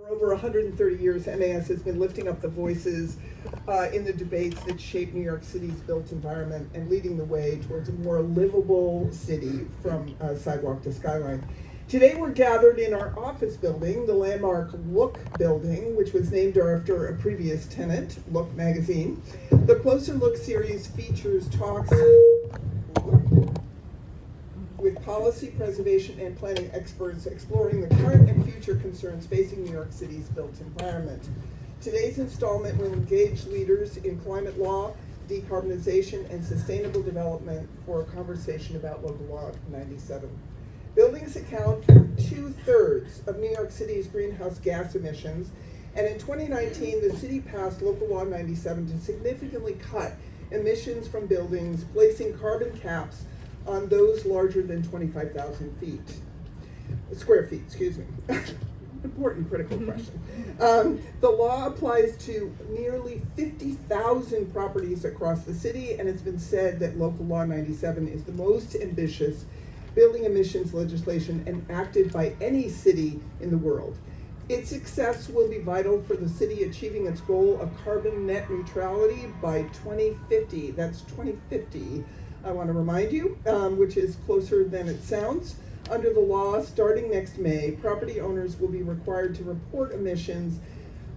For over 130 years, MAS has been lifting up the voices in the debates that shape New York City's built environment and leading the way towards a more livable city from sidewalk to skyline. Today we're gathered in our office building, the landmark Look building, which was named after a previous tenant, Look magazine. The Closer Look series features talks with policy, preservation, and planning experts exploring the current and future concerns facing New York City's built environment. Today's installment will engage leaders in climate law, decarbonization, and sustainable development for a conversation about Local Law 97. Buildings account for 2/3 of New York City's greenhouse gas emissions, and in 2019, the city passed Local Law 97 to significantly cut emissions from buildings, placing carbon caps on those larger than 25,000 square feet, excuse me. Important critical question. The law applies to nearly 50,000 properties across the city, and it's been said that Local Law 97 is the most ambitious building emissions legislation enacted by any city in the world. Its success will be vital for the city achieving its goal of carbon net neutrality by 2050. That's 2050. I want to remind you, which is closer than it sounds. Under the law, starting next May, property owners will be required to report emissions,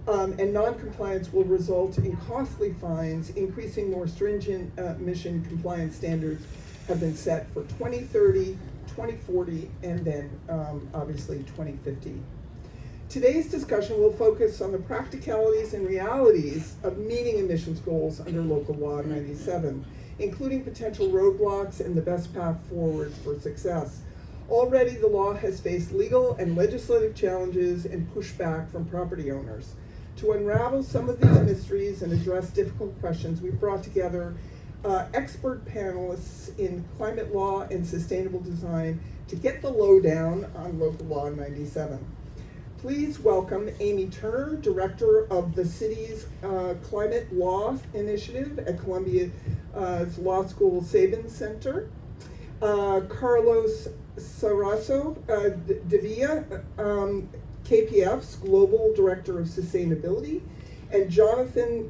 and non-compliance will result in costly fines. Increasing more stringent emission compliance standards have been set for 2030, 2040, and then obviously 2050. Today's discussion will focus on the practicalities and realities of meeting emissions goals under Local Law 97, including potential roadblocks and the best path forward for success. Already, the law has faced legal and legislative challenges and pushback from property owners. To unravel some of these mysteries and address difficult questions, we've brought together expert panelists in climate law and sustainable design to get the lowdown on Local Law 97. Please welcome Amy Turner, Director of the city's Climate Law Initiative at Columbia's Law School Sabin Center, Carlos Cereza Davila, KPF's Global Director of Sustainability, and Jonathan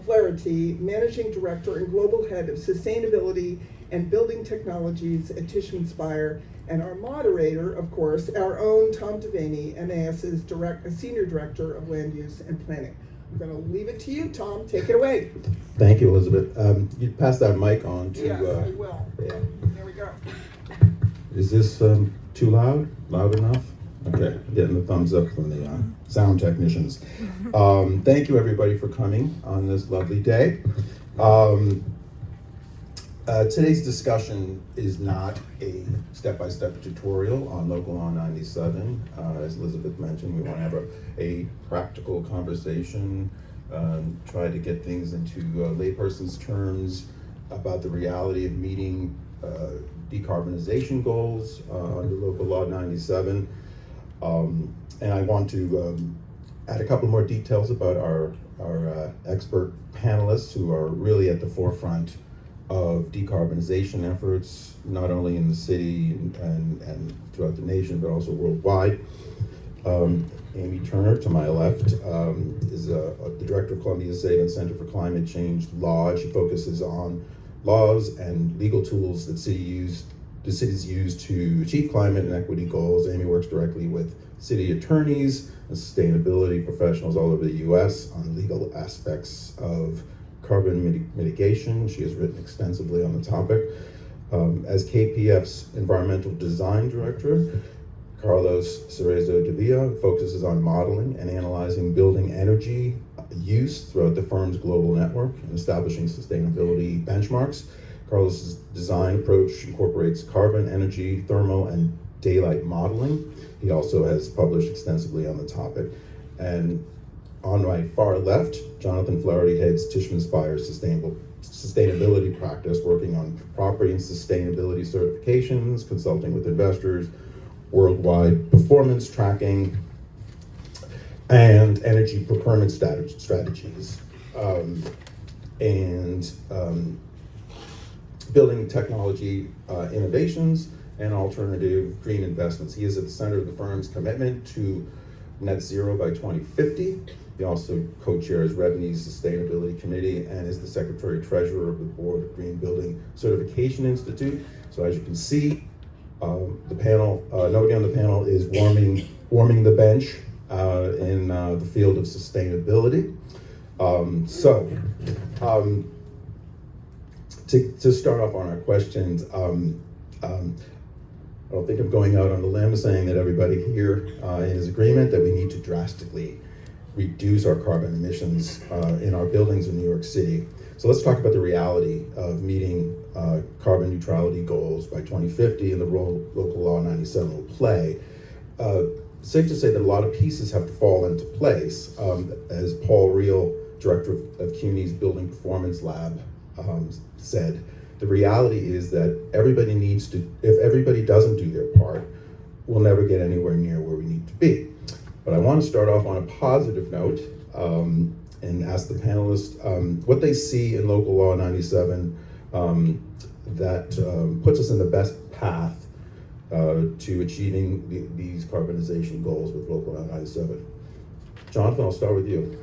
Flaherty, Managing Director and Global Head of Sustainability and Building Technologies at Tishman Speyer, and our moderator, of course, our own Tom Devaney, MAS's Senior Director of Land Use and Planning. I'm going to leave it to you, Tom. Take it away. Thank you, Elizabeth. You pass that mic on to... Yes, I will. Yeah. There we go. Is this too loud? Loud enough? Okay, getting the thumbs up from the sound technicians. Thank you, everybody, for coming on this lovely day. Today's discussion is not a step-by-step tutorial on Local Law 97. As Elizabeth mentioned, we want to have a practical conversation, try to get things into layperson's terms about the reality of meeting decarbonization goals under Local Law 97. And I want to add a couple more details about our expert panelists who are really at the forefront of decarbonization efforts, not only in the city and throughout the nation, but also worldwide. Amy Turner, to my left, is the Director of Columbia's Sabin Center for Climate Change Law. She focuses on laws and legal tools that cities use to achieve climate and equity goals. Amy works directly with city attorneys and sustainability professionals all over the U.S. on legal aspects of carbon mitigation. She has written extensively on the topic. As KPF's Environmental Design Director, Carlos Cereza Davila focuses on modeling and analyzing building energy use throughout the firm's global network and establishing sustainability benchmarks. Carlos's design approach incorporates carbon, energy, thermal, and daylight modeling. He also has published extensively on the topic. And on my far left, Jonathan Flaherty heads Tishman Speyer's sustainability practice, working on property and sustainability certifications, consulting with investors, worldwide performance tracking, and energy procurement strategies, and building technology innovations and alternative green investments. He is at the center of the firm's commitment to net zero by 2050. He also co-chairs Revenue's Sustainability Committee and is the Secretary-Treasurer of the Board of Green Building Certification Institute. So as you can see, the panel, nobody on the panel is warming the bench in the field of sustainability. To start off on our questions, I don't think I'm going out on the limb saying that everybody here is agreement that we need to drastically reduce our carbon emissions in our buildings in New York City. So let's talk about the reality of meeting carbon neutrality goals by 2050 and the role Local Law 97 will play. Safe to say that a lot of pieces have to fall into place. As Paul Reel, director of CUNY's Building Performance Lab, said, the reality is that everybody needs to, if everybody doesn't do their part, we'll never get anywhere near where we need to be. But I want to start off on a positive note and ask the panelists what they see in Local Law 97 that puts us in the best path to achieving these carbonization goals with Local Law 97. Jonathan, I'll start with you.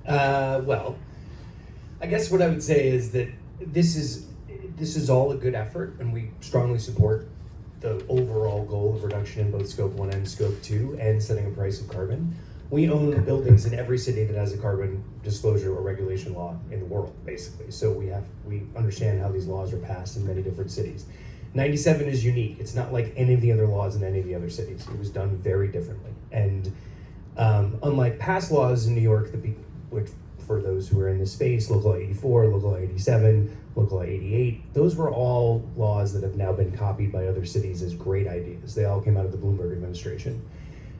Well, I guess what I would say is that this is all a good effort, and we strongly support the overall goal of reduction in both Scope 1 and Scope 2 and setting a price of carbon. We own buildings in every city that has a carbon disclosure or regulation law in the world, basically. So we understand how these laws are passed in many different cities. 97 is unique. It's not like any of the other laws in any of the other cities. It was done very differently. And unlike past laws in New York, which for those who are in this space, Local Law 84, Local Law 87, Local Law 88, those were all laws that have now been copied by other cities as great ideas. They all came out of the Bloomberg administration.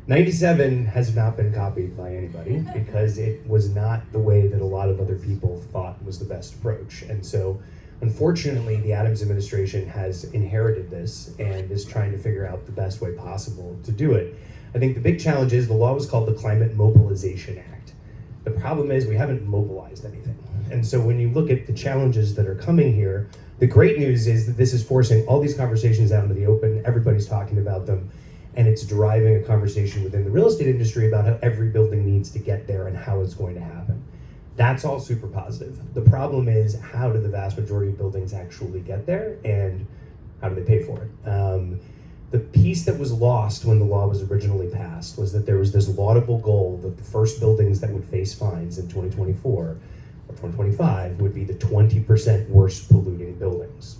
97 has not been copied by anybody because it was not the way that a lot of other people thought was the best approach. And so, unfortunately, the Adams administration has inherited this and is trying to figure out the best way possible to do it. I think the big challenge is the law was called the Climate Mobilization Act. The problem is we haven't mobilized anything. And so when you look at the challenges that are coming here, the great news is that this is forcing all these conversations out into the open. Everybody's talking about them, and it's driving a conversation within the real estate industry about how every building needs to get there and how it's going to happen. That's all super positive. The problem is, how do the vast majority of buildings actually get there, and how do they pay for it? The piece that was lost when the law was originally passed was that there was this laudable goal that the first buildings that would face fines in 2024 or 2025 would be the 20% worst polluting buildings.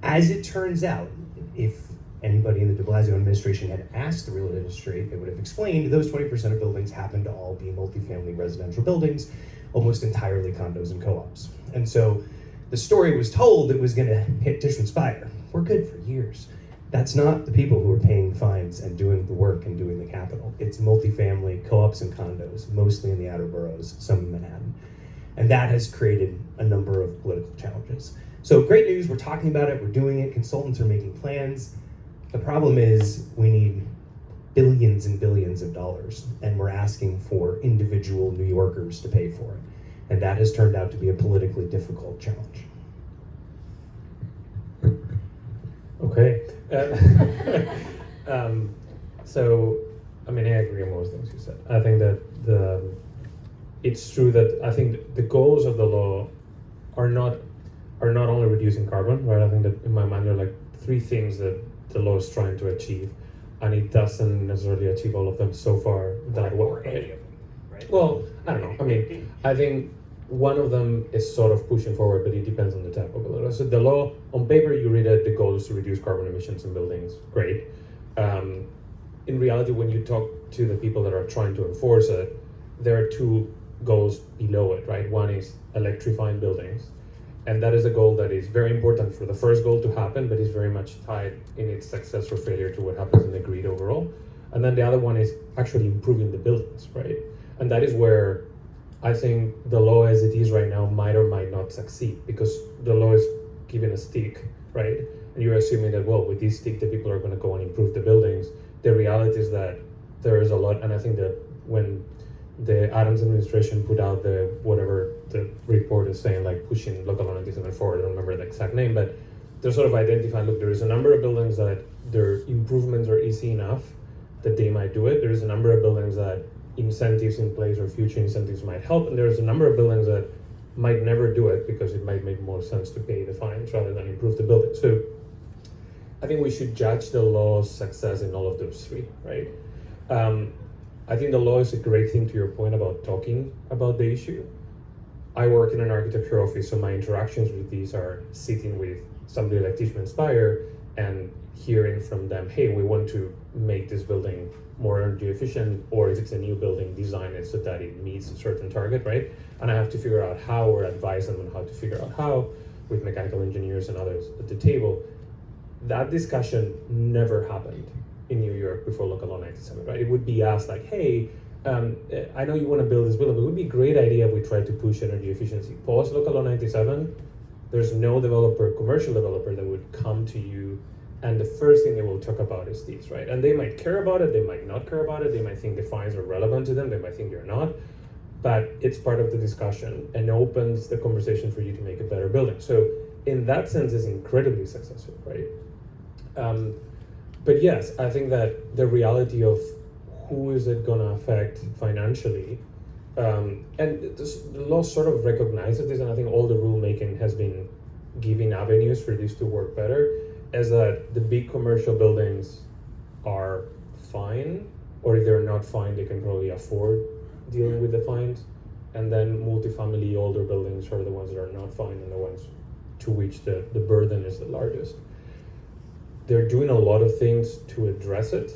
As it turns out, if anybody in the de Blasio administration had asked the real estate industry, they would have explained those 20% of buildings happen to all be multifamily residential buildings, almost entirely condos and co-ops. And so the story was told it was gonna hit Tishman Speyer. We're good for years. That's not the people who are paying fines and doing the work and doing the capital. It's multifamily, co-ops and condos, mostly in the outer boroughs, some in Manhattan. And that has created a number of political challenges. So great news, we're talking about it, we're doing it, consultants are making plans. The problem is we need billions and billions of dollars, and we're asking for individual New Yorkers to pay for it. And that has turned out to be a politically difficult challenge. Okay. So, I mean, I agree on most things you said. I think that it's true that I think the goals of the law are not only reducing carbon, right? I think that in my mind there are like three things that the law is trying to achieve, and it doesn't necessarily achieve all of them so far that well. Or any of them, right? Well, I don't know. I mean, I think one of them is sort of pushing forward, but it depends on the type of the law. So the law, on paper, you read it, the goal is to reduce carbon emissions in buildings. Great. In reality, when you talk to the people that are trying to enforce it, there are two goals below it, right? One is electrifying buildings. And that is a goal that is very important for the first goal to happen, but is very much tied in its success or failure to what happens in the grid overall. And then the other one is actually improving the buildings, right? And that is where I think the law as it is right now might or might not succeed, because the law is given a stick, right? And you're assuming that, well, with this stick, the people are going to go and improve the buildings. The reality is that there is a lot, and I think that when the Adams administration put out the report is saying, like pushing Local Law 97 forward, I don't remember the exact name, but they're sort of identifying, look, there is a number of buildings that their improvements are easy enough that they might do it. There's a number of buildings that incentives in place or future incentives might help, and there's a number of buildings that might never do it because it might make more sense to pay the fines rather than improve the building. So I think we should judge the law's success in all of those three, right? I think the law is a great thing, to your point about talking about the issue. I work in an architecture office, so my interactions with these are sitting with somebody like Tishman Speyer and hearing from them, hey, we want to make this building more energy efficient, or if it's a new building, design it so that it meets a certain target, right? And I have to figure out how, or advise them on how to figure out how, with mechanical engineers and others at the table. That discussion never happened in New York before Local Law 97, right? It would be asked like, hey, I know you want to build this building, but it would be a great idea if we tried to push energy efficiency. Post Local Law 97, there's no developer, commercial developer, that would come to you and the first thing they will talk about is these, right? And they might care about it, they might not care about it, they might think the fines are relevant to them, they might think they're not, but it's part of the discussion and opens the conversation for you to make a better building. So in that sense, it's incredibly successful, right? But yes, I think that the reality of who is it gonna affect financially, and the law sort of recognizes this, and I think all the rulemaking has been giving avenues for this to work better, is that the big commercial buildings are fine, or if they're not fine, they can probably afford dealing with the fines, and then multifamily older buildings are the ones that are not fine and the ones to which the burden is the largest. They're doing a lot of things to address it,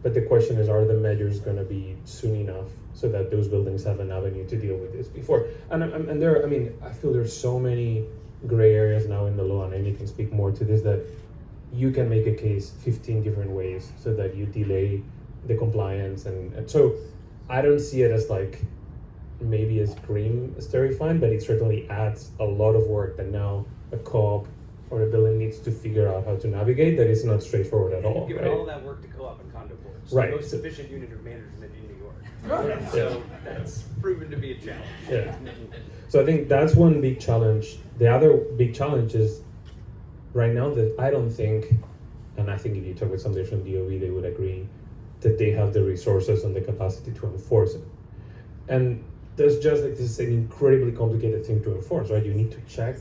but the question is, are the measures going to be soon enough so that those buildings have an avenue to deal with this before? And there, I mean, I feel there's so many gray areas now in the law, and Amy can speak more to this, that you can make a case 15 different ways so that you delay the compliance. And so I don't see it as like maybe as grim as terrifying, but it certainly adds a lot of work that now a co-op or a building needs to figure out how to navigate. That is not straightforward at all. You've given right? all that work to co-op and condo boards. Right. The most efficient unit of management in New York. Right. So that's proven to be a challenge. Yeah. So I think that's one big challenge. The other big challenge is right now that I don't think, and I think if you talk with somebody from DOE, they would agree that they have the resources and the capacity to enforce it. And there's just like, this is an incredibly complicated thing to enforce, right? You need to check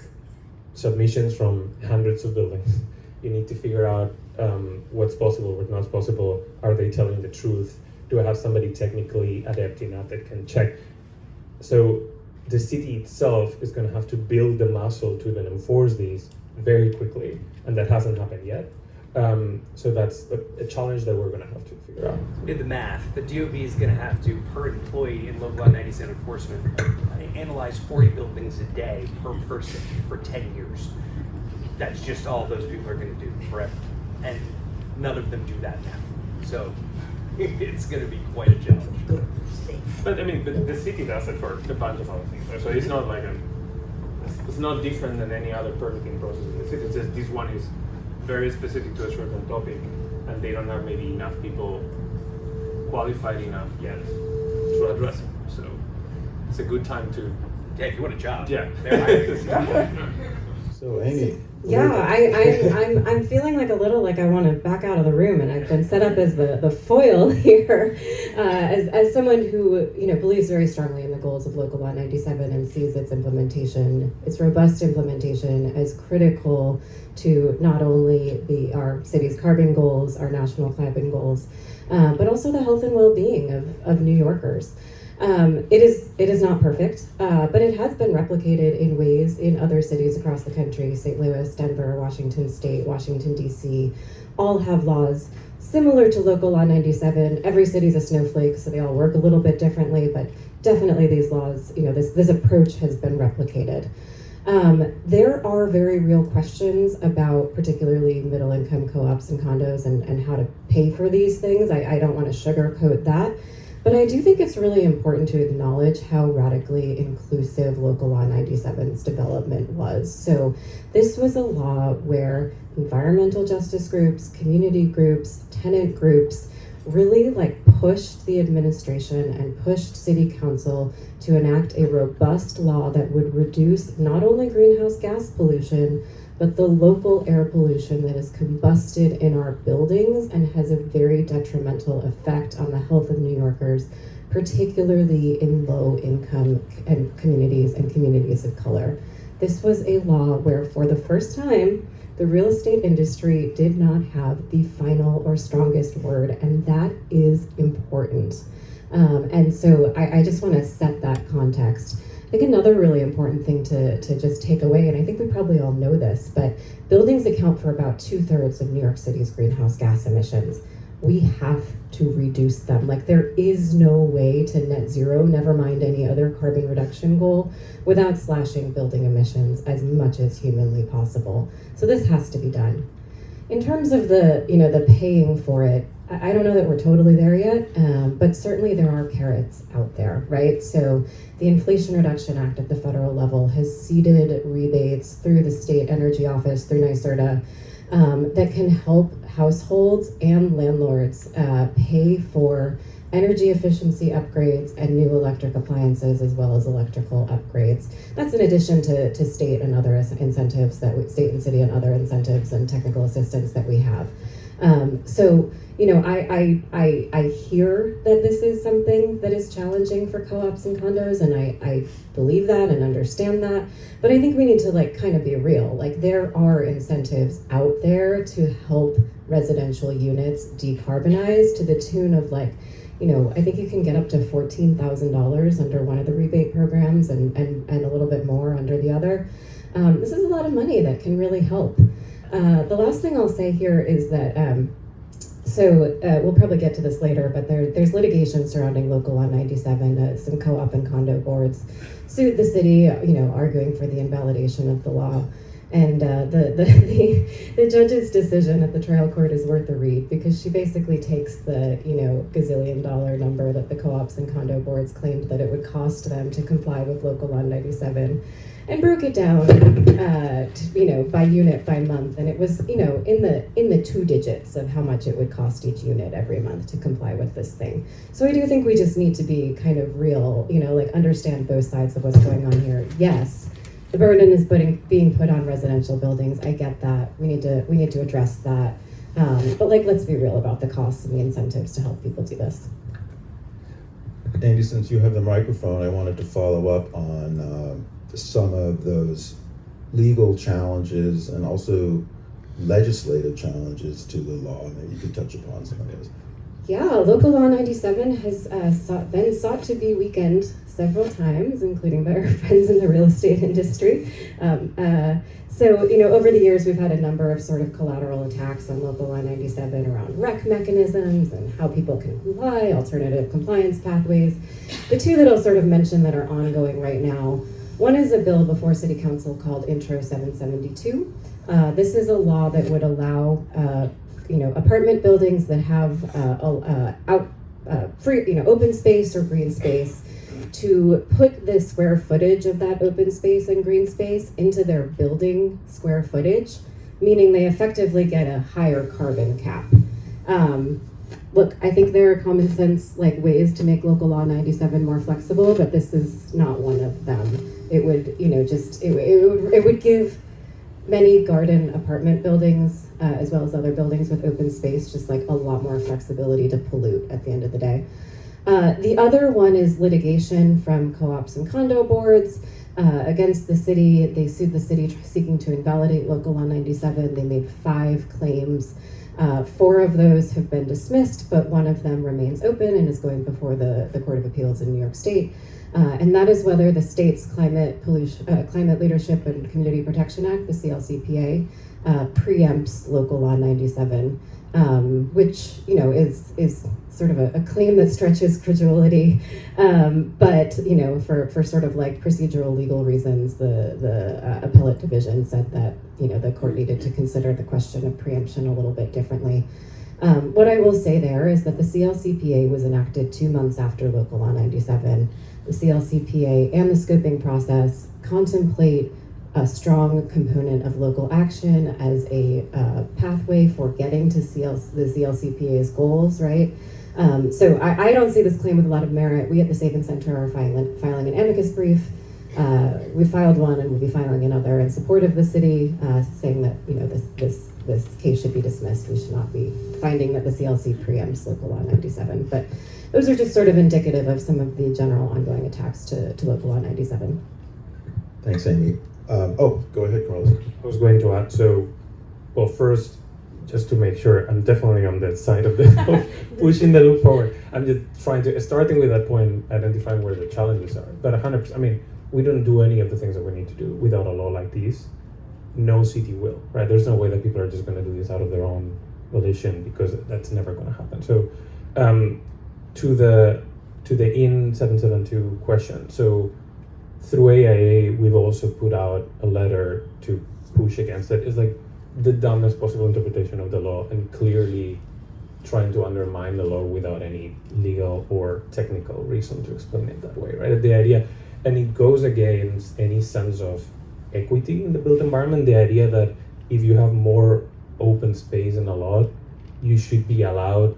submissions from hundreds of buildings. You need to figure out what's possible, what's not possible. Are they telling the truth? Do I have somebody technically adept enough that can check? So the city itself is going to have to build the muscle to then enforce these very quickly, and that hasn't happened yet. So that's a challenge that we're going to have to figure out. We did the math. The DOB is going to have to, per employee in Local Law 97 enforcement, analyze 40 buildings a day per person for 10 years. That's just all those people are going to do forever. And none of them do that now. So it's going to be quite a challenge. But I mean, but the city does it for a bunch of other things. Right? So it's not like it's not different than any other permitting process in the city. It's just this one is very specific to a certain topic, and they don't have maybe enough people qualified enough yet to address it. So it's a good time to. Yeah, if you want a job. Yeah. They're hiring. So Amy. Yeah, I'm feeling like a little like I want to back out of the room, and I've been set up as the foil here, as someone who believes very strongly in the goals of Local Law 97 and sees its implementation, its robust implementation, as critical to not only our city's carbon goals, our national climate goals, but also the health and well-being of New Yorkers. It is not perfect, but it has been replicated in ways in other cities across the country. St. Louis, Denver, Washington State, Washington, D.C. all have laws similar to Local Law 97. Every city's a snowflake, so they all work a little bit differently, but definitely these laws, this approach has been replicated. There are very real questions about particularly middle-income co-ops and condos and how to pay for these things. I don't want to sugarcoat that. But I do think it's really important to acknowledge how radically inclusive Local Law 97's development was. So this was a law where environmental justice groups, community groups, tenant groups really pushed the administration and pushed city council to enact a robust law that would reduce not only greenhouse gas pollution, but the local air pollution that is combusted in our buildings and has a very detrimental effect on the health of New Yorkers, particularly in low-income communities and communities of color. This was a law where, for the first time, the real estate industry did not have the final or strongest word, and that is important. And so I just want to set that context. I think another really important thing to just take away, and I think we probably all know this, but buildings account for about 2/3 of New York City's greenhouse gas emissions. We have to reduce them. Like, there is no way to net zero, never mind any other carbon reduction goal, without slashing building emissions as much as humanly possible. So this has to be done. In terms of the paying for it, I don't know that we're totally there yet, but certainly there are carrots out there, right? So the Inflation Reduction Act at the federal level has seeded rebates through the state energy office, through NYSERDA, that can help households and landlords pay for energy efficiency upgrades and new electric appliances, as well as electrical upgrades. That's in addition to state and other incentives state and city and other incentives and technical assistance that we have. So, I hear that this is something that is challenging for co-ops and condos, and I believe that and understand that. But I think we need to kind of be real. Like, there are incentives out there to help residential units decarbonize to the tune of I think you can get up to $14,000 under one of the rebate programs and a little bit more under the other. This is a lot of money that can really help. The last thing I'll say here is that, we'll probably get to this later, but there's litigation surrounding Local Law 97. Some co-op and condo boards sued the city, arguing for the invalidation of the law. And the judge's decision at the trial court is worth a read, because she basically takes the gazillion-dollar number that the co-ops and condo boards claimed that it would cost them to comply with Local Law 97, and broke it down by unit, by month, and it was in the 2 digits of how much it would cost each unit every month to comply with this thing. So I do think we just need to be kind of real, understand both sides of what's going on here. Yes, the burden is being put on residential buildings. I get that. We need to address that. But let's be real about the costs and the incentives to help people do this. Andy, since you have the microphone, I wanted to follow up on some of those legal challenges and also legislative challenges to the law. Maybe you could touch upon some of those. Yeah, Local Law 97 has been sought to be weakened several times, including by our friends in the real estate industry. So, over the years, we've had a number of sort of collateral attacks on Local Law 97 around REC mechanisms and how people can comply, alternative compliance pathways. The two that I'll sort of mention that are ongoing right now, one is a bill before City Council called Intro 772. This is a law that would allow apartment buildings that have free, open space or green space to put the square footage of that open space and green space into their building square footage, meaning they effectively get a higher carbon cap. Look, I think there are common sense ways to make Local Law 97 more flexible, but this is not one of them. It would, it would give many garden apartment buildings, as well as other buildings with open space, just a lot more flexibility to pollute at the end of the day. The other one is litigation from co-ops and condo boards against the city. They sued the city seeking to invalidate Local Law 97. They made 5 claims. 4 of those have been dismissed, but one of them remains open and is going before the Court of Appeals in New York State. And that is whether the state's Climate Leadership and Community Protection Act, the CLCPA, preempts Local Law 97, which is sort of a claim that stretches credulity, but for sort of procedural legal reasons, the appellate division said that the court needed to consider the question of preemption a little bit differently. What I will say there is that the CLCPA was enacted 2 months after Local Law 97. The CLCPA and the scoping process contemplate a strong component of local action as a pathway for getting to the CLCPA's goals, right? So I don't see this claim with a lot of merit. We at the Sabin Center are filing an amicus brief We filed one and we'll be filing another in support of the city, saying that this case should be dismissed. We should not be finding that the CLC preempts local law 97. But those are just sort of indicative of some of the general ongoing attacks to local law 97. Thanks, Amy. Go ahead, Carlos. I was going to add, well, first, just to make sure, I'm definitely on the side of pushing the loop forward. I'm just starting with that point, identifying where the challenges are. But 100%, I mean, we don't do any of the things that we need to do without a law like this. No city will, right? There's no way that people are just going to do this out of their own volition, because that's never going to happen. So, to the in 772 question. So, through AIA, we've also put out a letter to push against it. It's like the dumbest possible interpretation of the law, and clearly trying to undermine the law without any legal or technical reason to explain it that way, right? The idea, and it goes against any sense of equity in the built environment, the idea that if you have more open space in a lot, you should be allowed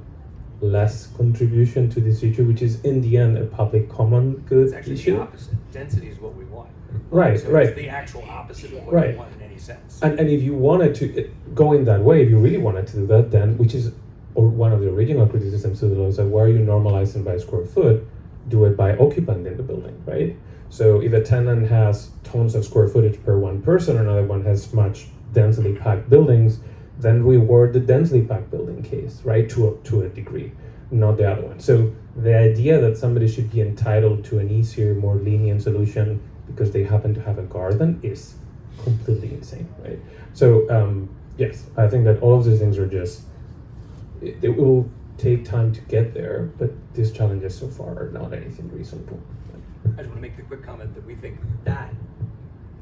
less contribution to this issue, which is in the end a public common good It's actually issue. the opposite. Density is what we want. Right, so right. It's the actual opposite of what Right. we want in any sense. And if you wanted to go in that way, if you really wanted to do that, then, which is one of the original criticisms to the law, is that why are you normalizing by square foot? Do it by occupant in the building, right? So if a tenant has tons of square footage per one person, another one has much densely packed buildings, then reward the densely packed building case, right? To a degree, not the other one. So the idea that somebody should be entitled to an easier, more lenient solution because they happen to have a garden is completely insane, right? So yes, I think that all of these things are just, it will take time to get there, but these challenges so far are not anything reasonable. I just want to make the quick comment that we think that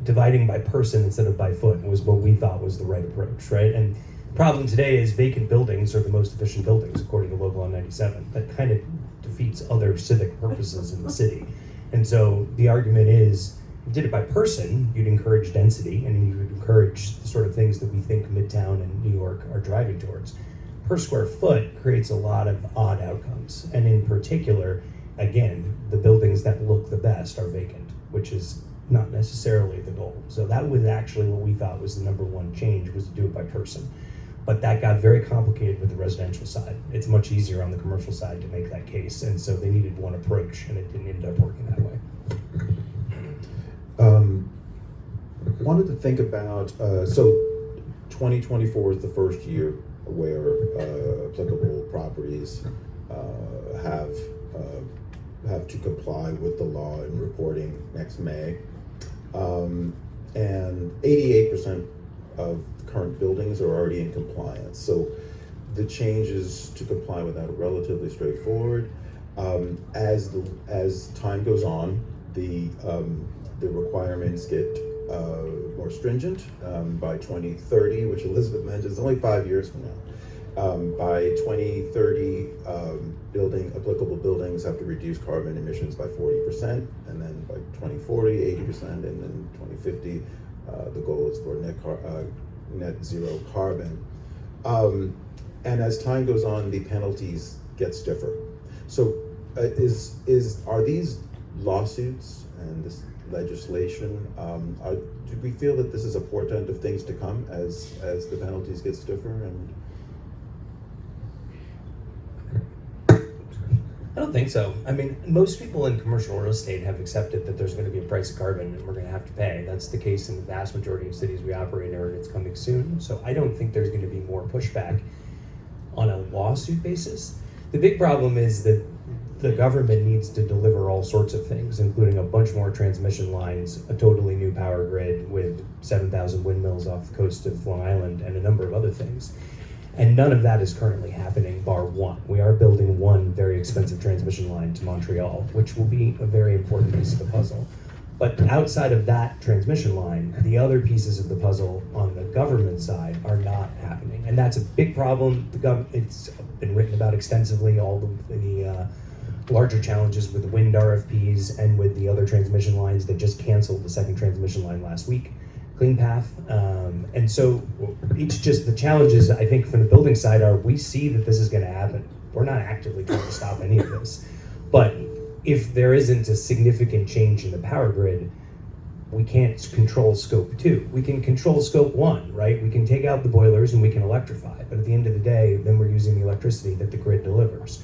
dividing by person instead of by foot was what we thought was the right approach, right? And the problem today is vacant buildings are the most efficient buildings, according to Local Law 97. That kind of defeats other civic purposes in the city. And so the argument is, if you did it by person, you'd encourage density and you would encourage the sort of things that we think Midtown and New York are driving towards. Per square foot creates a lot of odd outcomes. And in particular, again, the buildings that look the best are vacant, which is not necessarily the goal. So that was actually what we thought was the number one change, was to do it by person. But that got very complicated with the residential side. It's much easier on the commercial side to make that case. And so they needed one approach, and it didn't end up working that way. Wanted to think about, so 2024 is the first year where applicable properties have to comply with the law and reporting next May. And 88% of current buildings are already in compliance. So the changes to comply with that are relatively straightforward. As time goes on, the requirements get more stringent. By 2030, which Elizabeth mentioned, is only 5 years from now. By 2030, applicable buildings have to reduce carbon emissions by 40%, and then by 2040, 80%, and then 2050, the goal is for net zero carbon. And as time goes on, the penalties get stiffer. So are these lawsuits and this legislation, do we feel that this is a portent of things to come as the penalties get stiffer? And I don't think so. I mean, most people in commercial real estate have accepted that there's going to be a price of carbon and we're going to have to pay. That's the case in the vast majority of cities we operate in, and it's coming soon. So I don't think there's going to be more pushback on a lawsuit basis. The big problem is that the government needs to deliver all sorts of things, including a bunch more transmission lines, a totally new power grid with 7,000 windmills off the coast of Long Island, and a number of other things. And none of that is currently happening, bar one. We are building one very expensive transmission line to Montreal, which will be a very important piece of the puzzle. But outside of that transmission line, the other pieces of the puzzle on the government side are not happening. And that's a big problem. It's been written about extensively, all the larger challenges with the wind RFPs and with the other transmission lines that just canceled the second transmission line last week. Clean path. And so the challenges, I think, from the building side are, we see that this is going to happen. We're not actively trying to stop any of this. But if there isn't a significant change in the power grid, we can't control scope 2. We can control scope 1, right? We can take out the boilers and we can electrify. But at the end of the day, then we're using the electricity that the grid delivers.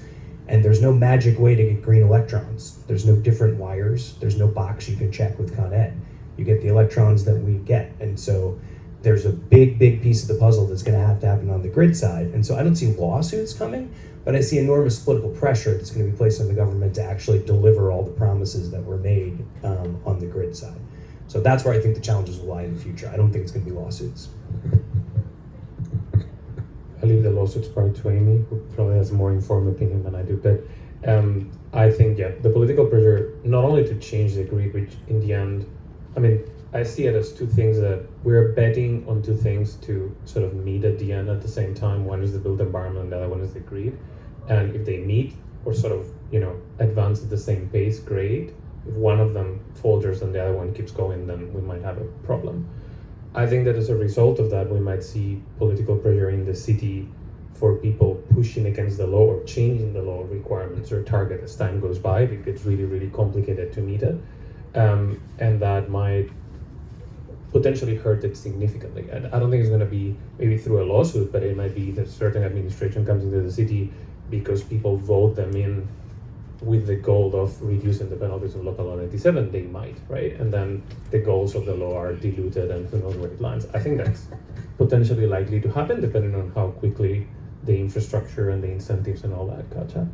And there's no magic way to get green electrons. There's no different wires. There's no box you can check with Con Ed. You get the electrons that we get. And so there's a big piece of the puzzle that's going to happen on the grid side. And so I don't see lawsuits coming, but I see enormous political pressure that's going to be placed on the government to actually deliver all the promises that were made on the grid side. So that's where I think the challenges will lie in the future. I don't think it's going to be lawsuits. I leave the lawsuits part to Amy, who probably has a more informed opinion than I do. But I think, yeah, the political pressure, not only to change the grid, which in the end, I mean, I see it as two things that we're betting on two things to sort of meet at the end at the same time. One is the built environment, and the other one is the grid. And if they meet or sort of, advance at the same pace, great. If one of them falters and the other one keeps going, then we might have a problem. I think that as a result of that, we might see political pressure in the city for people pushing against the law or changing the law requirements or target as time goes by. It gets really complicated to meet it. And that might potentially hurt it significantly. And I don't think it's going to be maybe through a lawsuit, but it might be that certain administration comes into the city because people vote them in with the goal of reducing the penalties of Local Law 97, they might, right? And then the goals of the law are diluted and who knows where it lands. I think that's potentially likely to happen depending on how quickly the infrastructure and the incentives and all that catch up.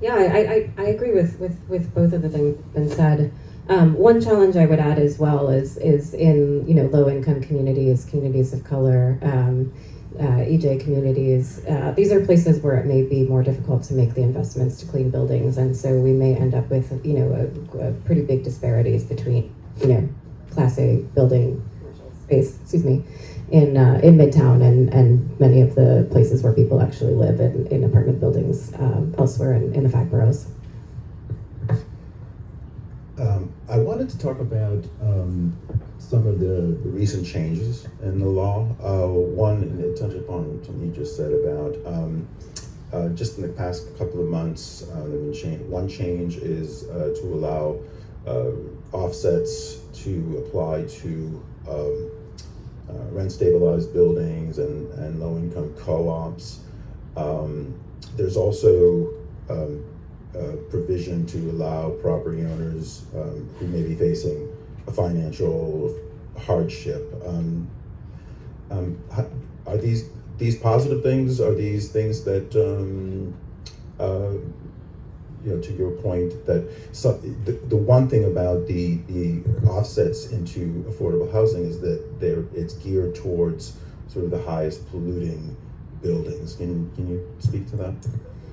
Yeah, I agree with both of the things that have been said. One challenge I would add as well is in low-income communities of color, EJ communities. These are places where it may be more difficult to make the investments to clean buildings, and so we may end up with a pretty big disparities between Class A building space, in Midtown and many of the places where people actually live in apartment buildings elsewhere in the five boroughs. I wanted to talk about some of the recent changes in the law. One, and it touched upon something you just said about just in the past couple of months, one change is to allow offsets to apply to rent-stabilized buildings and low-income co-ops. There's also provision to allow property owners who may be facing a financial hardship. Are these positive things? Are these things that, to your point, that the one thing about the offsets into affordable housing is that it's geared towards sort of the highest polluting buildings. Can you speak to that?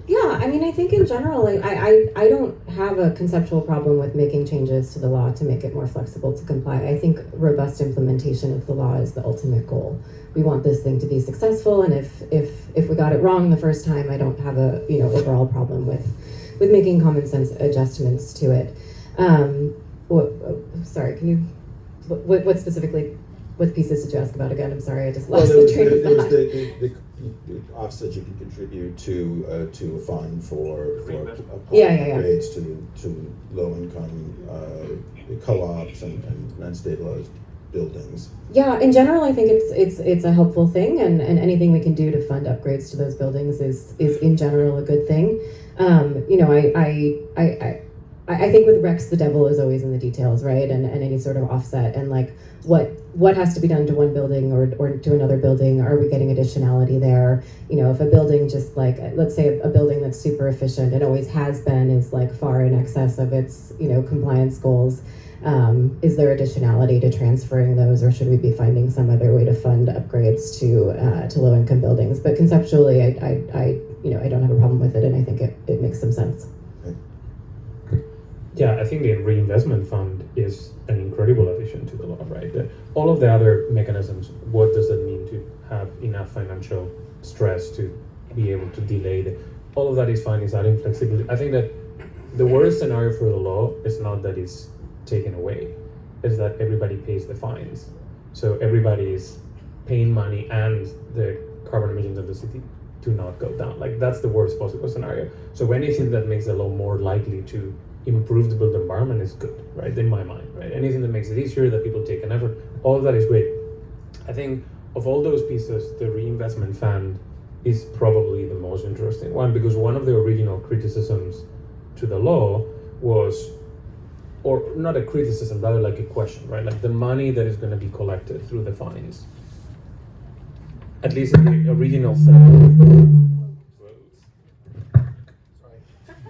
Yeah, I mean, I think in general, I don't have a conceptual problem with making changes to the law to make it more flexible to comply. I think robust implementation of the law is the ultimate goal. We want this thing to be successful, and if we got it wrong the first time, I don't have a overall problem with making common sense adjustments to it. Sorry, can you? What specifically? What pieces did you ask about again? I'm sorry, I just lost the train of thought. The offset you can contribute to a fund for upgrades to low income co-ops and rent-stabilized buildings. Yeah, in general, I think it's a helpful thing, and anything we can do to fund upgrades to those buildings is in general a good thing. I think with Rex, the devil is always in the details, right? And any sort of offset and like what has to be done to one building or to another building? Are we getting additionality there? If a building just like, let's say a building that's super efficient and always has been is like far in excess of its, compliance goals, is there additionality to transferring those, or should we be finding some other way to fund upgrades to low income buildings? But conceptually, I don't have a problem with it, and I think it makes some sense. Yeah, I think the reinvestment fund is an incredible addition to the law, right? All of the other mechanisms, what does it mean to have enough financial stress to be able to delay all of that is fine, is adding flexibility. I think that the worst scenario for the law is not that it's taken away, is that everybody pays the fines. So everybody is paying money and the carbon emissions of the city do not go down. Like that's the worst possible scenario. So anything that makes the law more likely to improve the built environment is good, right? In my mind, right? Anything that makes it easier, that people take an effort, all of that is great. I think of all those pieces, the reinvestment fund is probably the most interesting one, because one of the original criticisms to the law was, or not a criticism, rather like a question, right? Like the money that is going to be collected through the fines, at least in the original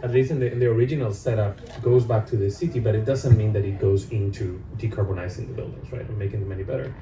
at least in the original setup, goes back to the city, but it doesn't mean that it goes into decarbonizing the buildings, right, and making them any better.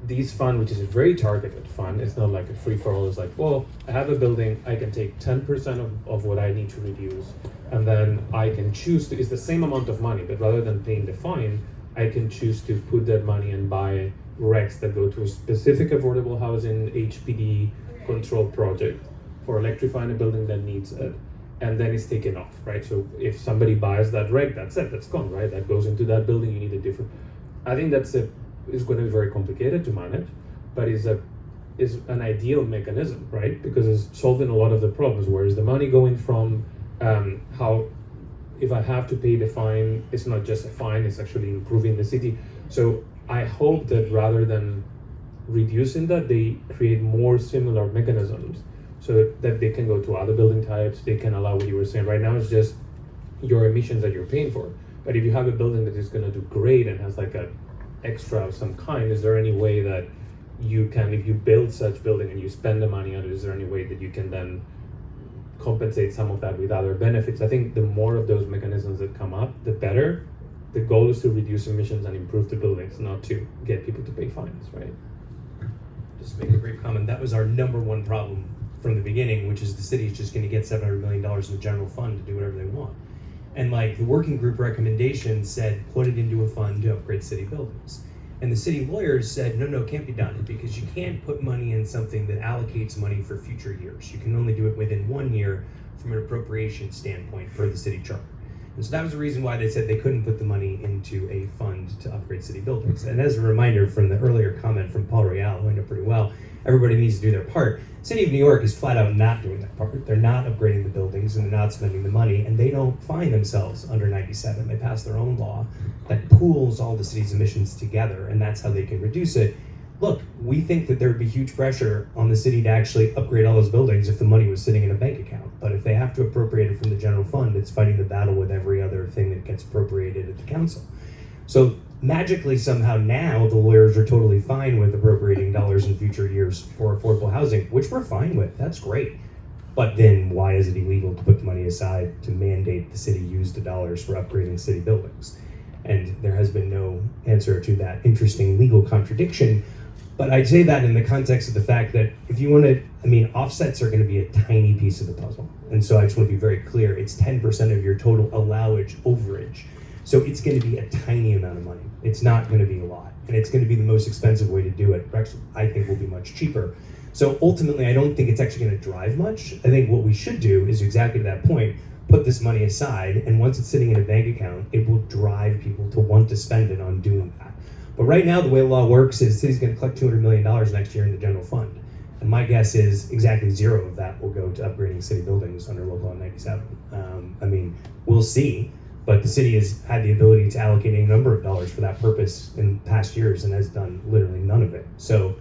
This fund, which is a very targeted fund, it's not like a free-for-all. It's like, well, I have a building, I can take 10% of what I need to reduce, and then I can choose to, it's the same amount of money, but rather than paying the fine, I can choose to put that money and buy recs that go to a specific affordable housing HPD control project for electrifying a building that needs it, and then it's taken off, right? So if somebody buys that rec, that's it, that's gone, right? That goes into that building, you need a different, I think it's going to be very complicated to manage, but is an ideal mechanism, right? Because it's solving a lot of the problems. Where is the money going from? How, if I have to pay the fine, it's not just a fine, it's actually improving the city. So I hope that rather than reducing that, they create more similar mechanisms so that they can go to other building types. They can allow what you were saying. Right now it's just your emissions that you're paying for. But if you have a building that is going to do great and has like a extra of some kind, is there any way that you can, if you build such building and you spend the money on it, is there any way that you can then compensate some of that with other benefits? I think the more of those mechanisms that come up, the better. The goal is to reduce emissions and improve the buildings, not to get people to pay fines, right? Just make a brief comment. That was our number one problem from the beginning, which is the city is just going to get $700 million in the general fund to do whatever they want. And like the working group recommendation said, put it into a fund to upgrade city buildings. And the city lawyers said, no, it can't be done, because you can't put money in something that allocates money for future years. You can only do it within 1 year from an appropriation standpoint for the city charter. And so that was the reason why they said they couldn't put the money into a fund to upgrade city buildings. And as a reminder from the earlier comment from Paul Royale, who I know pretty well, everybody needs to do their part. City of New York is flat out not doing that part. They're not upgrading the buildings and they're not spending the money, and they don't find themselves under 97. They pass their own law that pools all the city's emissions together, and that's how they can reduce it. Look, we think that there would be huge pressure on the city to actually upgrade all those buildings if the money was sitting in a bank account. But if they have to appropriate it from the general fund, it's fighting the battle with every other thing that gets appropriated at the council. So magically somehow now the lawyers are totally fine with appropriating dollars in future years for affordable housing, which we're fine with. That's great. But then why is it illegal to put the money aside to mandate the city use the dollars for upgrading city buildings? And there has been no answer to that interesting legal contradiction. But I'd say that in the context of the fact that if you want to, offsets are going to be a tiny piece of the puzzle. And so I just want to be very clear, it's 10% of your total allowage overage. So it's going to be a tiny amount of money. It's not going to be a lot. And it's going to be the most expensive way to do it. Actually, I think will be much cheaper. So ultimately, I don't think it's actually going to drive much. I think what we should do is exactly to that point, put this money aside, and once it's sitting in a bank account, it will drive people to want to spend it on doing that. But right now, the way the law works is the city's going to collect $200 million next year in the general fund. And my guess is exactly zero of that will go to upgrading city buildings under Local Law 97. We'll see. But the city has had the ability to allocate a number of dollars for that purpose in past years and has done literally none of it. So